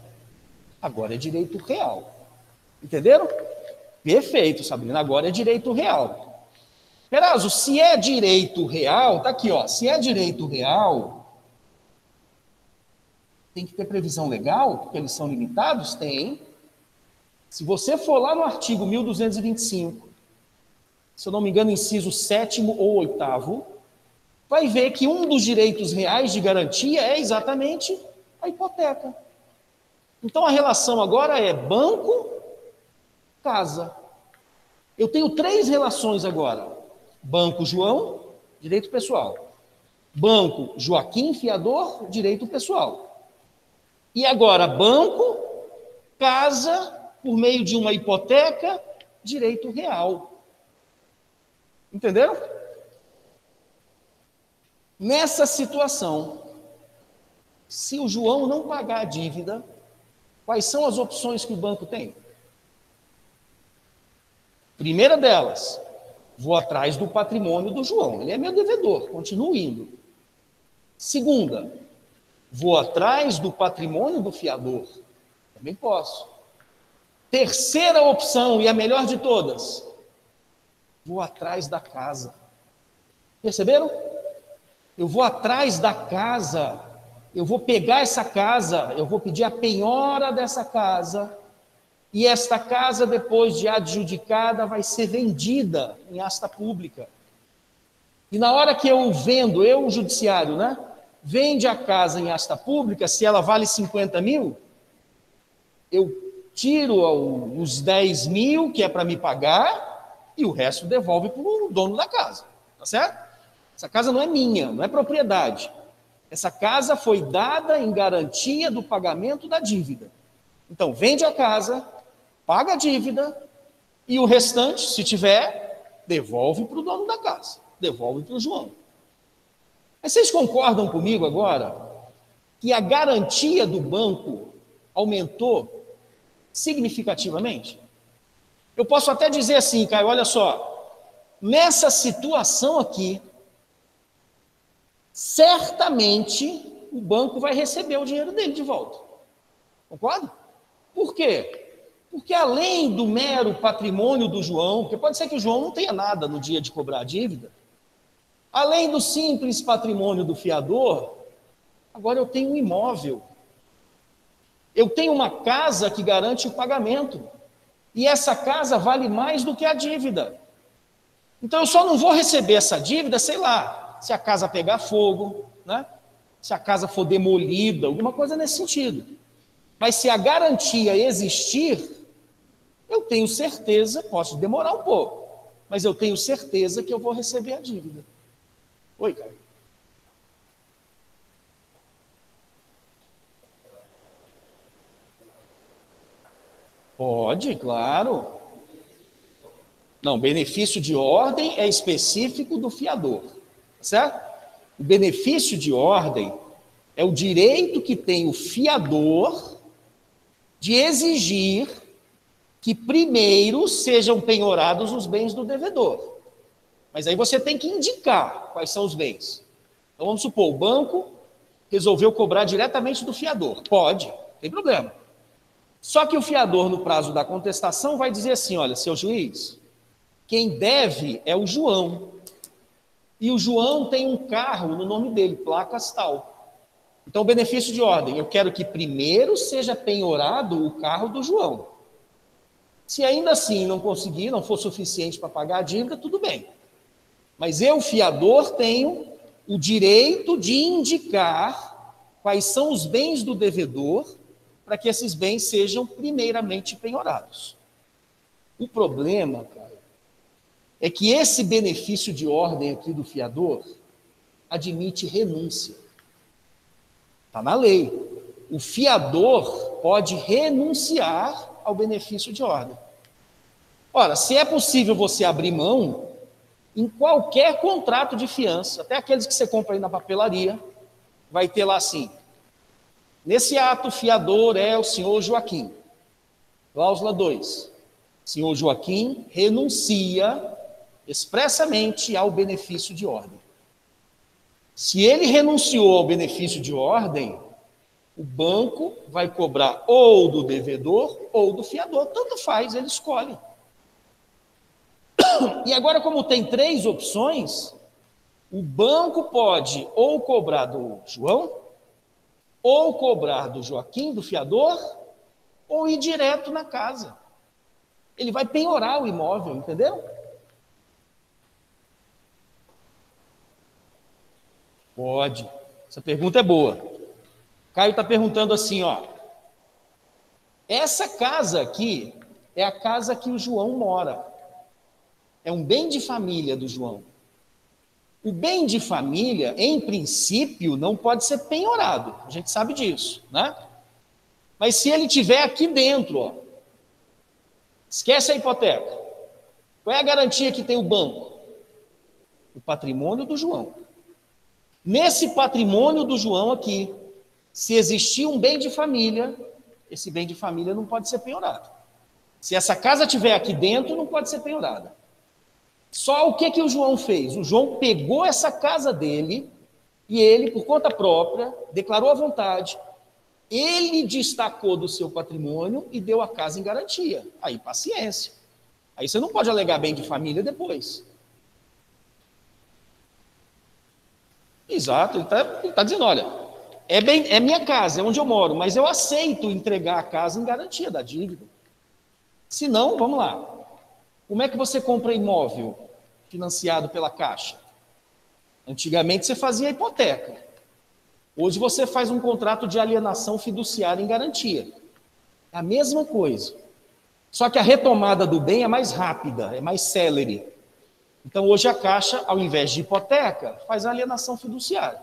Agora é direito real. Entenderam? Perfeito, Sabrina, agora é direito real. Perazzo, se é direito real, tá aqui, ó, se é direito real, tem que ter previsão legal, porque eles são limitados? Tem. Se você for lá no artigo 1225, se eu não me engano, inciso 7º ou 8º, vai ver que um dos direitos reais de garantia é exatamente a hipoteca. Então a relação agora é banco, casa. Eu tenho 3 relações agora. Banco João, direito pessoal. Banco Joaquim, fiador, direito pessoal. E agora banco, casa, por meio de uma hipoteca, direito real. Entenderam? Nessa situação, se o João não pagar a dívida, quais são as opções que o banco tem? Primeira delas, vou atrás do patrimônio do João. Ele é meu devedor, continuo indo. Segunda, vou atrás do patrimônio do fiador. Também posso. Terceira opção, e a melhor de todas, vou atrás da casa. Perceberam? Eu vou atrás da casa, eu vou pegar essa casa, eu vou pedir a penhora dessa casa, e esta casa, depois de adjudicada, vai ser vendida em asta pública. E na hora que eu vendo, o judiciário, né? Vende a casa em asta pública, se ela vale 50 mil, eu tiro os 10 mil que é para me pagar, e o resto devolve para o dono da casa. Tá certo? Essa casa não é minha, não é propriedade. Essa casa foi dada em garantia do pagamento da dívida. Então, vende a casa, paga a dívida, e o restante, se tiver, devolve para o dono da casa, devolve para o João. Mas vocês concordam comigo agora que a garantia do banco aumentou significativamente? Eu posso até dizer assim, Caio, olha só, nessa situação aqui, certamente o banco vai receber o dinheiro dele de volta. Concorda? Por quê? Porque além do mero patrimônio do João, porque pode ser que o João não tenha nada no dia de cobrar a dívida, além do simples patrimônio do fiador, agora eu tenho um imóvel. Eu tenho uma casa que garante o pagamento. E essa casa vale mais do que a dívida. Então eu só não vou receber essa dívida, sei lá, se a casa pegar fogo, né? Se a casa for demolida, alguma coisa nesse sentido. Mas se a garantia existir, eu tenho certeza, posso demorar um pouco, mas eu tenho certeza que eu vou receber a dívida. Oi, Caio. Pode, claro. Não, benefício de ordem é específico do fiador, certo? O benefício de ordem é o direito que tem o fiador de exigir que primeiro sejam penhorados os bens do devedor. Mas aí você tem que indicar quais são os bens. Então vamos supor, o banco resolveu cobrar diretamente do fiador. Pode, não tem problema. Só que o fiador, no prazo da contestação, vai dizer assim, olha, seu juiz, quem deve é o João. E o João tem um carro no nome dele, placas tal. Então, benefício de ordem, eu quero que primeiro seja penhorado o carro do João. Se ainda assim não conseguir, não for suficiente para pagar a dívida, tudo bem. Mas eu, fiador, tenho o direito de indicar quais são os bens do devedor para que esses bens sejam primeiramente penhorados. O problema, cara, é que esse benefício de ordem aqui do fiador admite renúncia. Está na lei. O fiador pode renunciar ao benefício de ordem. Ora, se é possível você abrir mão, em qualquer contrato de fiança, até aqueles que você compra aí na papelaria, vai ter lá assim, nesse ato, o fiador é o senhor Joaquim. Cláusula 2. Senhor Joaquim renuncia expressamente ao benefício de ordem. Se ele renunciou ao benefício de ordem, o banco vai cobrar ou do devedor ou do fiador. Tanto faz, ele escolhe. E agora, como tem 3 opções, o banco pode ou cobrar do João, ou cobrar do Joaquim, do fiador, ou ir direto na casa. Ele vai penhorar o imóvel, entendeu? Pode. Essa pergunta é boa. Caio está perguntando assim, ó. Essa casa aqui é a casa que o João mora. É um bem de família do João. O bem de família, em princípio, não pode ser penhorado. A gente sabe disso, né? Mas se ele estiver aqui dentro, ó, esquece a hipoteca. Qual é a garantia que tem o banco? O patrimônio do João. Nesse patrimônio do João aqui, se existir um bem de família, esse bem de família não pode ser penhorado. Se essa casa estiver aqui dentro, não pode ser penhorada. Só o que o João fez? O João pegou essa casa dele e ele, por conta própria, declarou a vontade. Ele destacou do seu patrimônio e deu a casa em garantia. Aí, paciência. Aí você não pode alegar bem de família depois. Exato, ele está dizendo, olha, é minha casa, é onde eu moro, mas eu aceito entregar a casa em garantia da dívida. Se não, vamos lá. Como é que você compra imóvel financiado pela Caixa? Antigamente você fazia hipoteca. Hoje você faz um contrato de alienação fiduciária em garantia. É a mesma coisa. Só que a retomada do bem é mais rápida, é mais célere. Então hoje a Caixa, ao invés de hipoteca, faz a alienação fiduciária.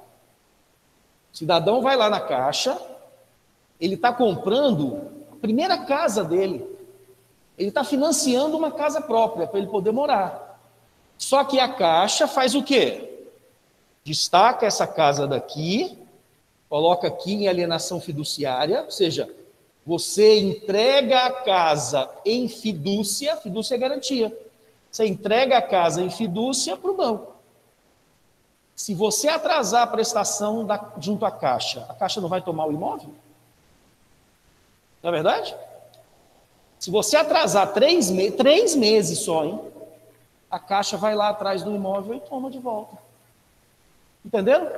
O cidadão vai lá na Caixa, ele está comprando a primeira casa dele. Ele está financiando uma casa própria para ele poder morar. Só que a Caixa faz o quê? Destaca essa casa daqui, coloca aqui em alienação fiduciária, ou seja, você entrega a casa em fidúcia, fidúcia é garantia. Você entrega a casa em fidúcia para o banco. Se você atrasar a prestação junto à Caixa, a Caixa não vai tomar o imóvel? Não é verdade? Se você atrasar 3 meses só, hein? A Caixa vai lá atrás do imóvel e toma de volta. Entenderam?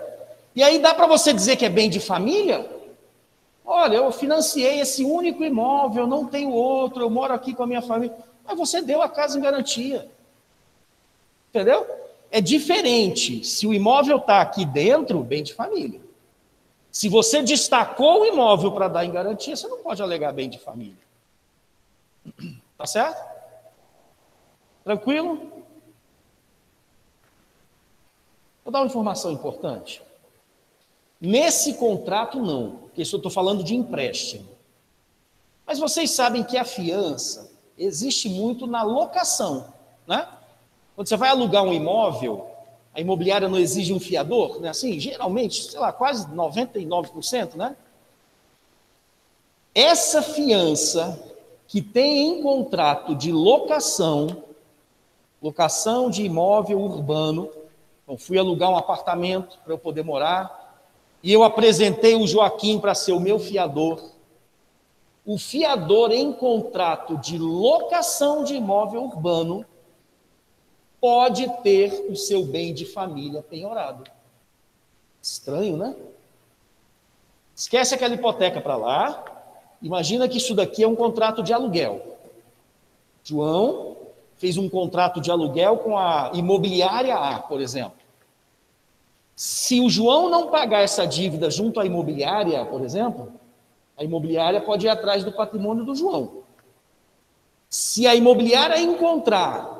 E aí dá para você dizer que é bem de família? Olha, eu financiei esse único imóvel, não tenho outro, eu moro aqui com a minha família. Mas você deu a casa em garantia. Entendeu? É diferente. Se o imóvel está aqui dentro, bem de família. Se você destacou o imóvel para dar em garantia, você não pode alegar bem de família. Tá certo? Tranquilo? Vou dar uma informação importante. Nesse contrato, não, porque isso eu estou falando de empréstimo. Mas vocês sabem que a fiança existe muito na locação, né? Quando você vai alugar um imóvel, a imobiliária não exige um fiador, né? Assim, geralmente, sei lá, quase 99%, né? Essa fiança que tem em contrato de locação de imóvel urbano, então fui alugar um apartamento para eu poder morar, e eu apresentei o Joaquim para ser o meu fiador. O fiador em contrato de locação de imóvel urbano pode ter o seu bem de família penhorado. Estranho, né? Esquece aquela hipoteca para lá. Imagina que isso daqui é um contrato de aluguel. João fez um contrato de aluguel com a imobiliária A, por exemplo. Se o João não pagar essa dívida junto à imobiliária, por exemplo, a imobiliária pode ir atrás do patrimônio do João. Se a imobiliária encontrar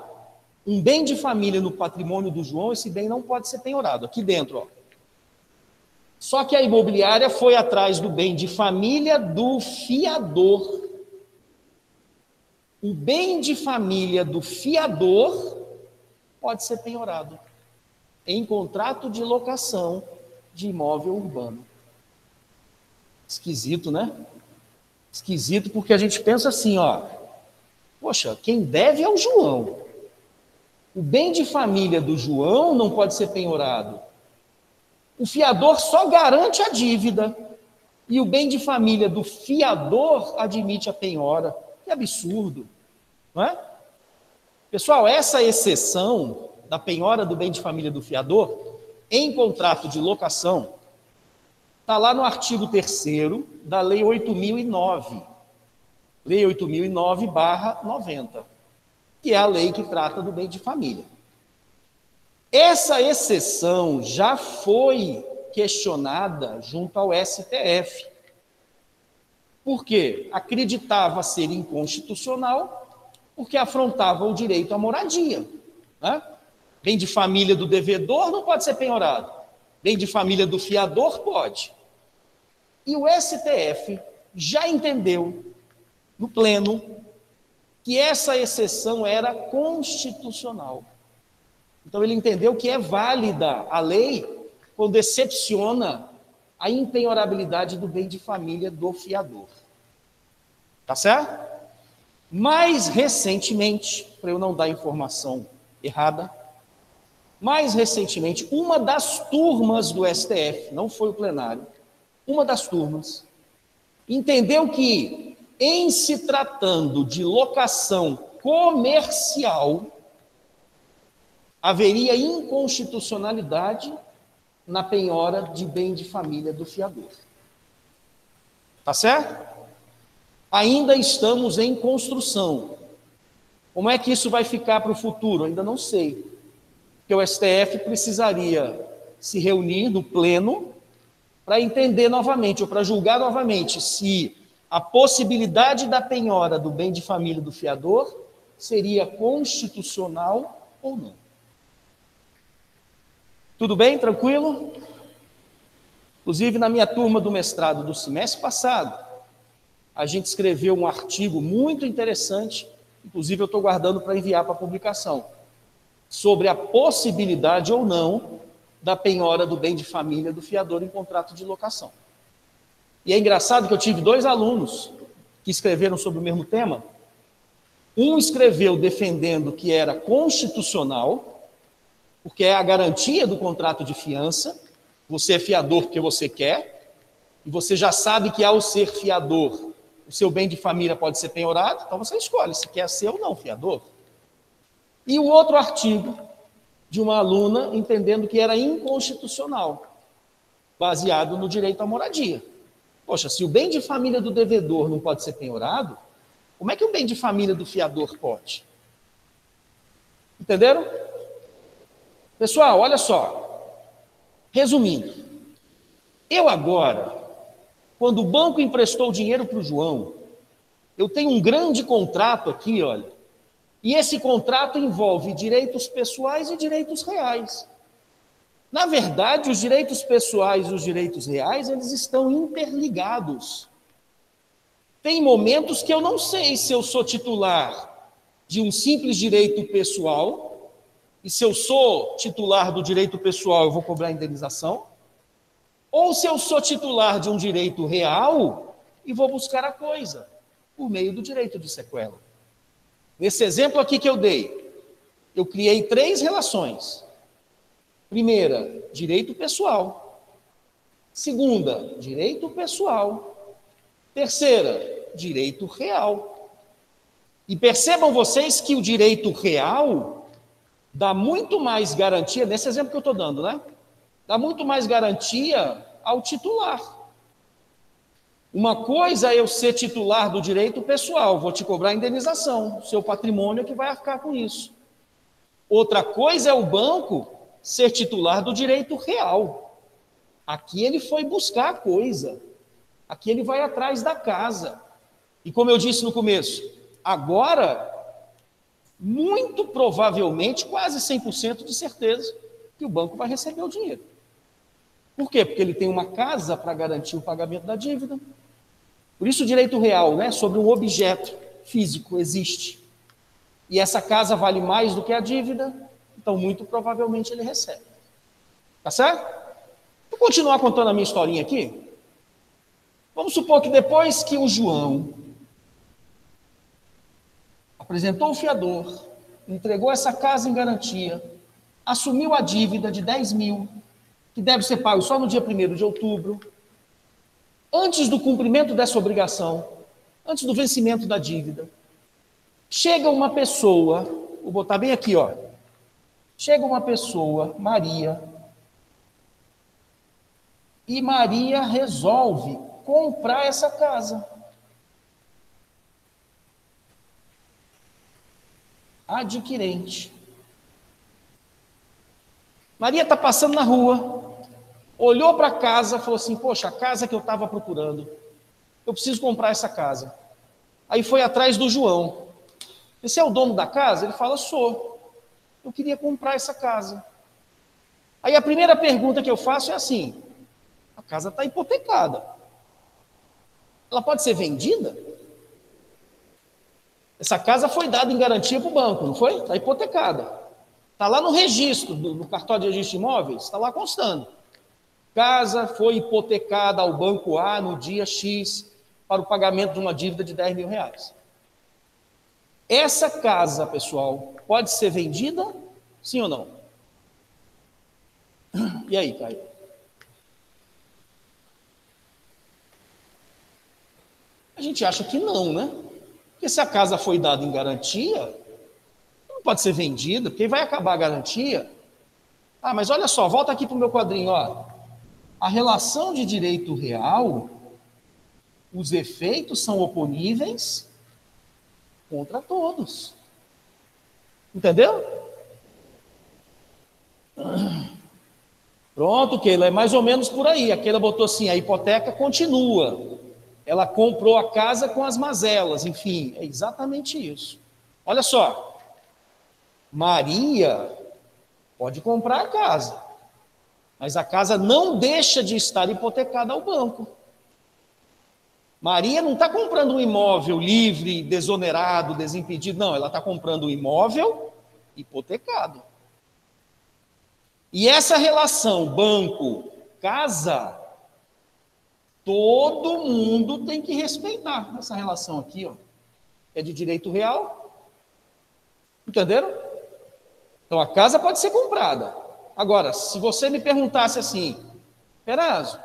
um bem de família no patrimônio do João, esse bem não pode ser penhorado. Aqui dentro, ó. Só que a imobiliária foi atrás do bem de família do fiador. O bem de família do fiador pode ser penhorado em contrato de locação de imóvel urbano. Esquisito, né? Esquisito porque a gente pensa assim, ó. Poxa, quem deve é o João. O bem de família do João não pode ser penhorado. O fiador só garante a dívida. E o bem de família do fiador admite a penhora. Que absurdo, não é? Pessoal, essa exceção da penhora do bem de família do fiador em contrato de locação está lá no artigo 3º da Lei 8.009. Lei 8.009/90, que é a lei que trata do bem de família. Essa exceção já foi questionada junto ao STF. Por quê? Acreditava ser inconstitucional, porque afrontava o direito à moradia, né? Bem de família do devedor não pode ser penhorado. Bem de família do fiador pode. E o STF já entendeu, no pleno, que essa exceção era constitucional. Então ele entendeu que é válida a lei quando excepciona a impenhorabilidade do bem de família do fiador. Tá certo? Mais recentemente, para eu não dar informação errada, mais recentemente, uma das turmas do STF, não foi o plenário, uma das turmas, entendeu que, em se tratando de locação comercial, haveria inconstitucionalidade na penhora de bem de família do fiador. Tá certo? Ainda estamos em construção. Como é que isso vai ficar para o futuro? Ainda não sei. Porque o STF precisaria se reunir no pleno para entender novamente, ou para julgar novamente, se a possibilidade da penhora do bem de família do fiador seria constitucional ou não. Tudo bem? Tranquilo? Inclusive, na minha turma do mestrado do semestre passado, a gente escreveu um artigo muito interessante, inclusive eu estou guardando para enviar para publicação, sobre a possibilidade ou não da penhora do bem de família do fiador em contrato de locação. E é engraçado que eu tive 2 alunos que escreveram sobre o mesmo tema. Um escreveu defendendo que era constitucional, porque é a garantia do contrato de fiança, você é fiador porque você quer, e você já sabe que ao ser fiador, o seu bem de família pode ser penhorado, então você escolhe se quer ser ou não fiador. E o outro artigo de uma aluna entendendo que era inconstitucional, baseado no direito à moradia. Poxa, se o bem de família do devedor não pode ser penhorado, como é que o bem de família do fiador pode? Entenderam? Pessoal, olha só. Resumindo, eu agora, quando o banco emprestou dinheiro para o João, eu tenho um grande contrato aqui, olha, e esse contrato envolve direitos pessoais e direitos reais. Na verdade, os direitos pessoais e os direitos reais, eles estão interligados. Tem momentos que eu não sei se eu sou titular de um simples direito pessoal, e se eu sou titular do direito pessoal, eu vou cobrar indenização, ou se eu sou titular de um direito real e vou buscar a coisa por meio do direito de sequela. Nesse exemplo aqui que eu dei, eu criei 3 relações. Primeira, direito pessoal. Segunda, direito pessoal. Terceira, direito real. E percebam vocês que o direito real dá muito mais garantia, nesse exemplo que eu estou dando, né? Dá muito mais garantia ao titular. Uma coisa é eu ser titular do direito pessoal, vou te cobrar indenização, seu patrimônio é que vai arcar com isso. Outra coisa é o banco ser titular do direito real. Aqui ele foi buscar a coisa, aqui ele vai atrás da casa. E como eu disse no começo, agora, muito provavelmente, quase 100% de certeza, que o banco vai receber o dinheiro. Por quê? Porque ele tem uma casa para garantir o pagamento da dívida. Por isso o direito real, né, sobre um objeto físico existe. E essa casa vale mais do que a dívida, então muito provavelmente ele recebe. Tá certo? Vou continuar contando a minha historinha aqui. Vamos supor que depois que o João apresentou o fiador, entregou essa casa em garantia, assumiu a dívida de 10 mil, que deve ser pago só no dia 1º de outubro, antes do cumprimento dessa obrigação, antes do vencimento da dívida, chega uma pessoa, vou botar bem aqui, ó, chega uma pessoa, Maria, e Maria resolve comprar essa casa. Adquirente. Maria está passando na rua, olhou para a casa, falou assim, poxa, a casa que eu estava procurando, eu preciso comprar essa casa. Aí foi atrás do João. Você é o dono da casa? Ele fala, sou. Eu queria comprar essa casa. Aí a primeira pergunta que eu faço é assim, a casa está hipotecada. Ela pode ser vendida? Essa casa foi dada em garantia para o banco, não foi? Está hipotecada. Está lá no registro, no cartório de registro de imóveis, está lá constando. Casa foi hipotecada ao banco A no dia X para o pagamento de uma dívida de 10 mil reais. Essa casa, pessoal, pode ser vendida? Sim ou não? E aí, Caio? A gente acha que não, né? Porque se a casa foi dada em garantia, não pode ser vendida, porque vai acabar a garantia. Ah, mas olha só, volta aqui para o meu quadrinho, ó. A relação de direito real, os efeitos são oponíveis contra todos. Entendeu? Pronto, Keila, é mais ou menos por aí. A Keila botou assim, a hipoteca continua. Ela comprou a casa com as mazelas, enfim, é exatamente isso. Olha só, Maria pode comprar a casa, mas a casa não deixa de estar hipotecada ao banco. Maria não está comprando um imóvel livre, desonerado, desimpedido, não, ela está comprando um imóvel hipotecado. E essa relação banco-casa, todo mundo tem que respeitar. Essa relação aqui, ó, é de direito real. Entenderam? Então a casa pode ser comprada. Agora, se você me perguntasse assim, Perazzo,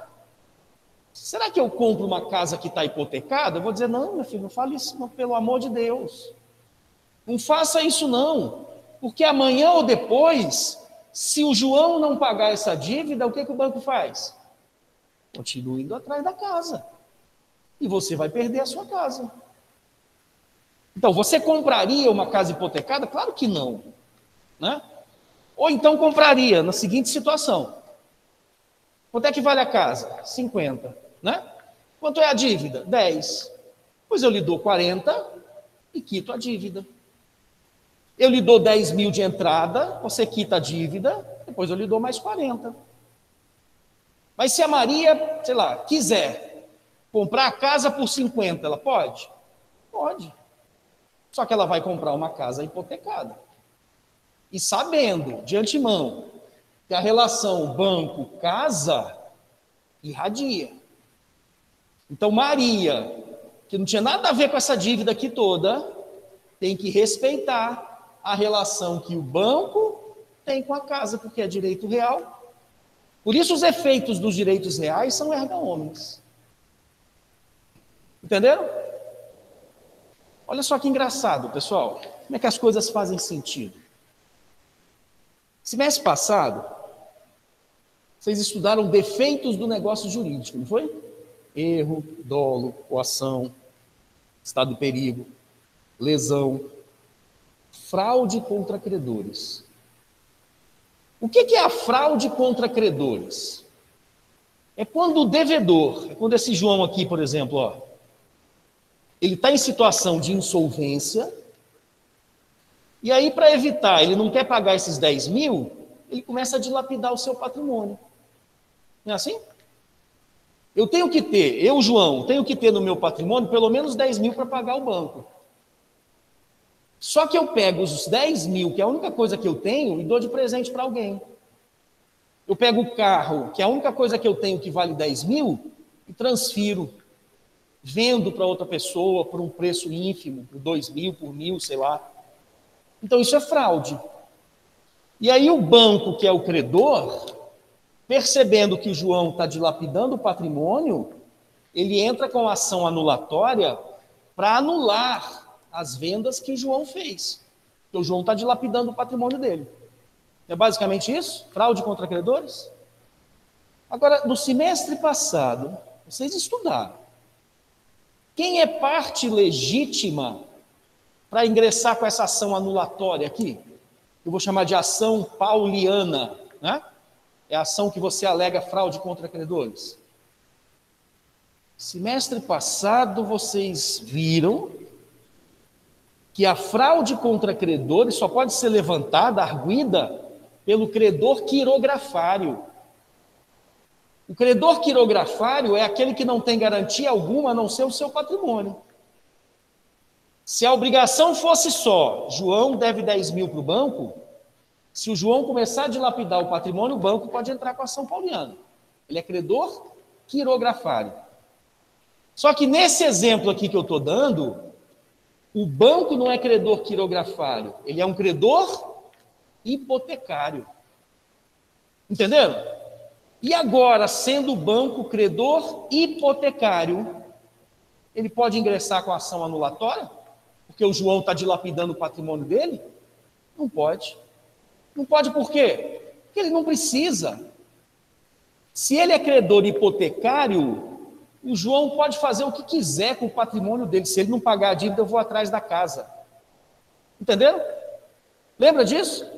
será que eu compro uma casa que está hipotecada? Eu vou dizer, não, meu filho, não fale isso, não, pelo amor de Deus. Não faça isso não, porque amanhã ou depois, se o João não pagar essa dívida, o que o banco faz? Continua indo atrás da casa. E você vai perder a sua casa. Então, você compraria uma casa hipotecada? Claro que não, né? Ou então compraria na seguinte situação. Quanto é que vale a casa? 50, né? Quanto é a dívida? 10. Pois eu lhe dou 40 e quito a dívida. Eu lhe dou 10 mil de entrada, você quita a dívida, depois eu lhe dou mais 40. Mas se a Maria, sei lá, quiser comprar a casa por 50, ela pode? Pode. Só que ela vai comprar uma casa hipotecada. E sabendo, de antemão, que a relação banco-casa irradia. Então, Maria, que não tinha nada a ver com essa dívida aqui toda, tem que respeitar a relação que o banco tem com a casa, porque é direito real. Por isso, os efeitos dos direitos reais são erga omnes. Entenderam? Olha só que engraçado, pessoal. Como é que as coisas fazem sentido? Semestre passado, vocês estudaram defeitos do negócio jurídico, não foi? Erro, dolo, coação, estado de perigo, lesão, fraude contra credores. O que é a fraude contra credores? É quando o devedor, é quando esse João aqui, por exemplo, ó, ele está em situação de insolvência, e aí, para evitar, ele não quer pagar esses 10 mil, ele começa a dilapidar o seu patrimônio. Não é assim? Eu, João, tenho que ter no meu patrimônio pelo menos 10 mil para pagar o banco. Só que eu pego os 10 mil, que é a única coisa que eu tenho, e dou de presente para alguém. Eu pego o carro, que é a única coisa que eu tenho que vale 10 mil, e transfiro. Vendo para outra pessoa por um preço ínfimo, por 2 mil, por 1.000, sei lá. Então isso é fraude. E aí o banco, que é o credor, percebendo que o João está dilapidando o patrimônio, ele entra com ação anulatória para anular as vendas que o João fez. Porque o João está dilapidando o patrimônio dele. É basicamente isso? Fraude contra credores? Agora, no semestre passado, vocês estudaram. Quem é parte legítima para ingressar com essa ação anulatória aqui? Eu vou chamar de ação pauliana, né? É a ação que você alega fraude contra credores. Semestre passado, vocês viram que a fraude contra credores só pode ser levantada, arguida, pelo credor quirografário. O credor quirografário é aquele que não tem garantia alguma a não ser o seu patrimônio. Se a obrigação fosse só, João deve 10 mil para o banco, se o João começar a dilapidar o patrimônio, o banco pode entrar com a ação pauliana. Ele é credor quirografário. Só que nesse exemplo aqui que eu estou dando, o banco não é credor quirografário, ele é um credor hipotecário. Entenderam? E agora, sendo o banco credor hipotecário, ele pode ingressar com a ação anulatória? Porque o João está dilapidando o patrimônio dele? Não pode. Não pode por quê? Porque ele não precisa. Se ele é credor hipotecário, o João pode fazer o que quiser com o patrimônio dele. Se ele não pagar a dívida, eu vou atrás da casa. Entenderam? Lembra disso?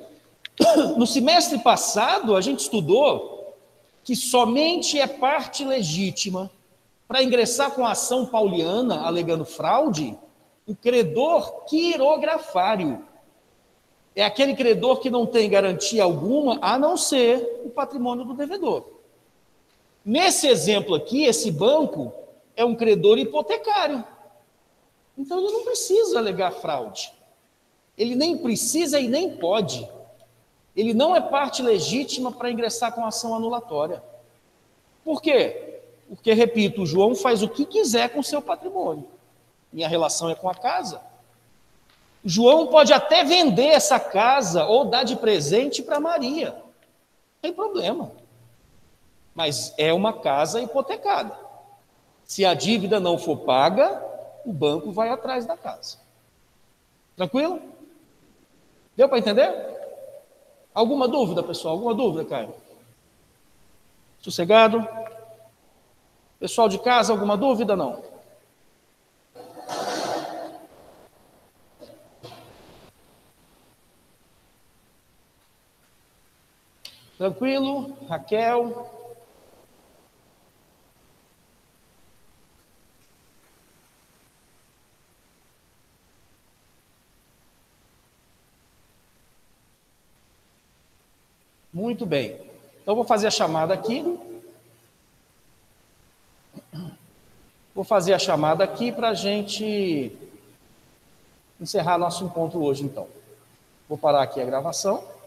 No semestre passado, a gente estudou que somente é parte legítima para ingressar com a ação pauliana, alegando fraude, o credor quirografário. É aquele credor que não tem garantia alguma, a não ser o patrimônio do devedor. Nesse exemplo aqui, esse banco é um credor hipotecário. Então ele não precisa alegar fraude. Ele nem precisa e nem pode. Ele não é parte legítima para ingressar com ação anulatória. Por quê? Porque, repito, o João faz o que quiser com o seu patrimônio. Minha relação é com a casa. O João pode até vender essa casa ou dar de presente para Maria. Não tem problema. Mas é uma casa hipotecada. Se a dívida não for paga, o banco vai atrás da casa. Tranquilo? Deu para entender? Alguma dúvida, pessoal? Alguma dúvida, Caio? Sossegado? Pessoal de casa, alguma dúvida? Não? Tranquilo? Raquel? Muito bem. Então, vou fazer a chamada aqui. Vou fazer a chamada aqui para a gente encerrar nosso encontro hoje, então. Vou parar aqui a gravação.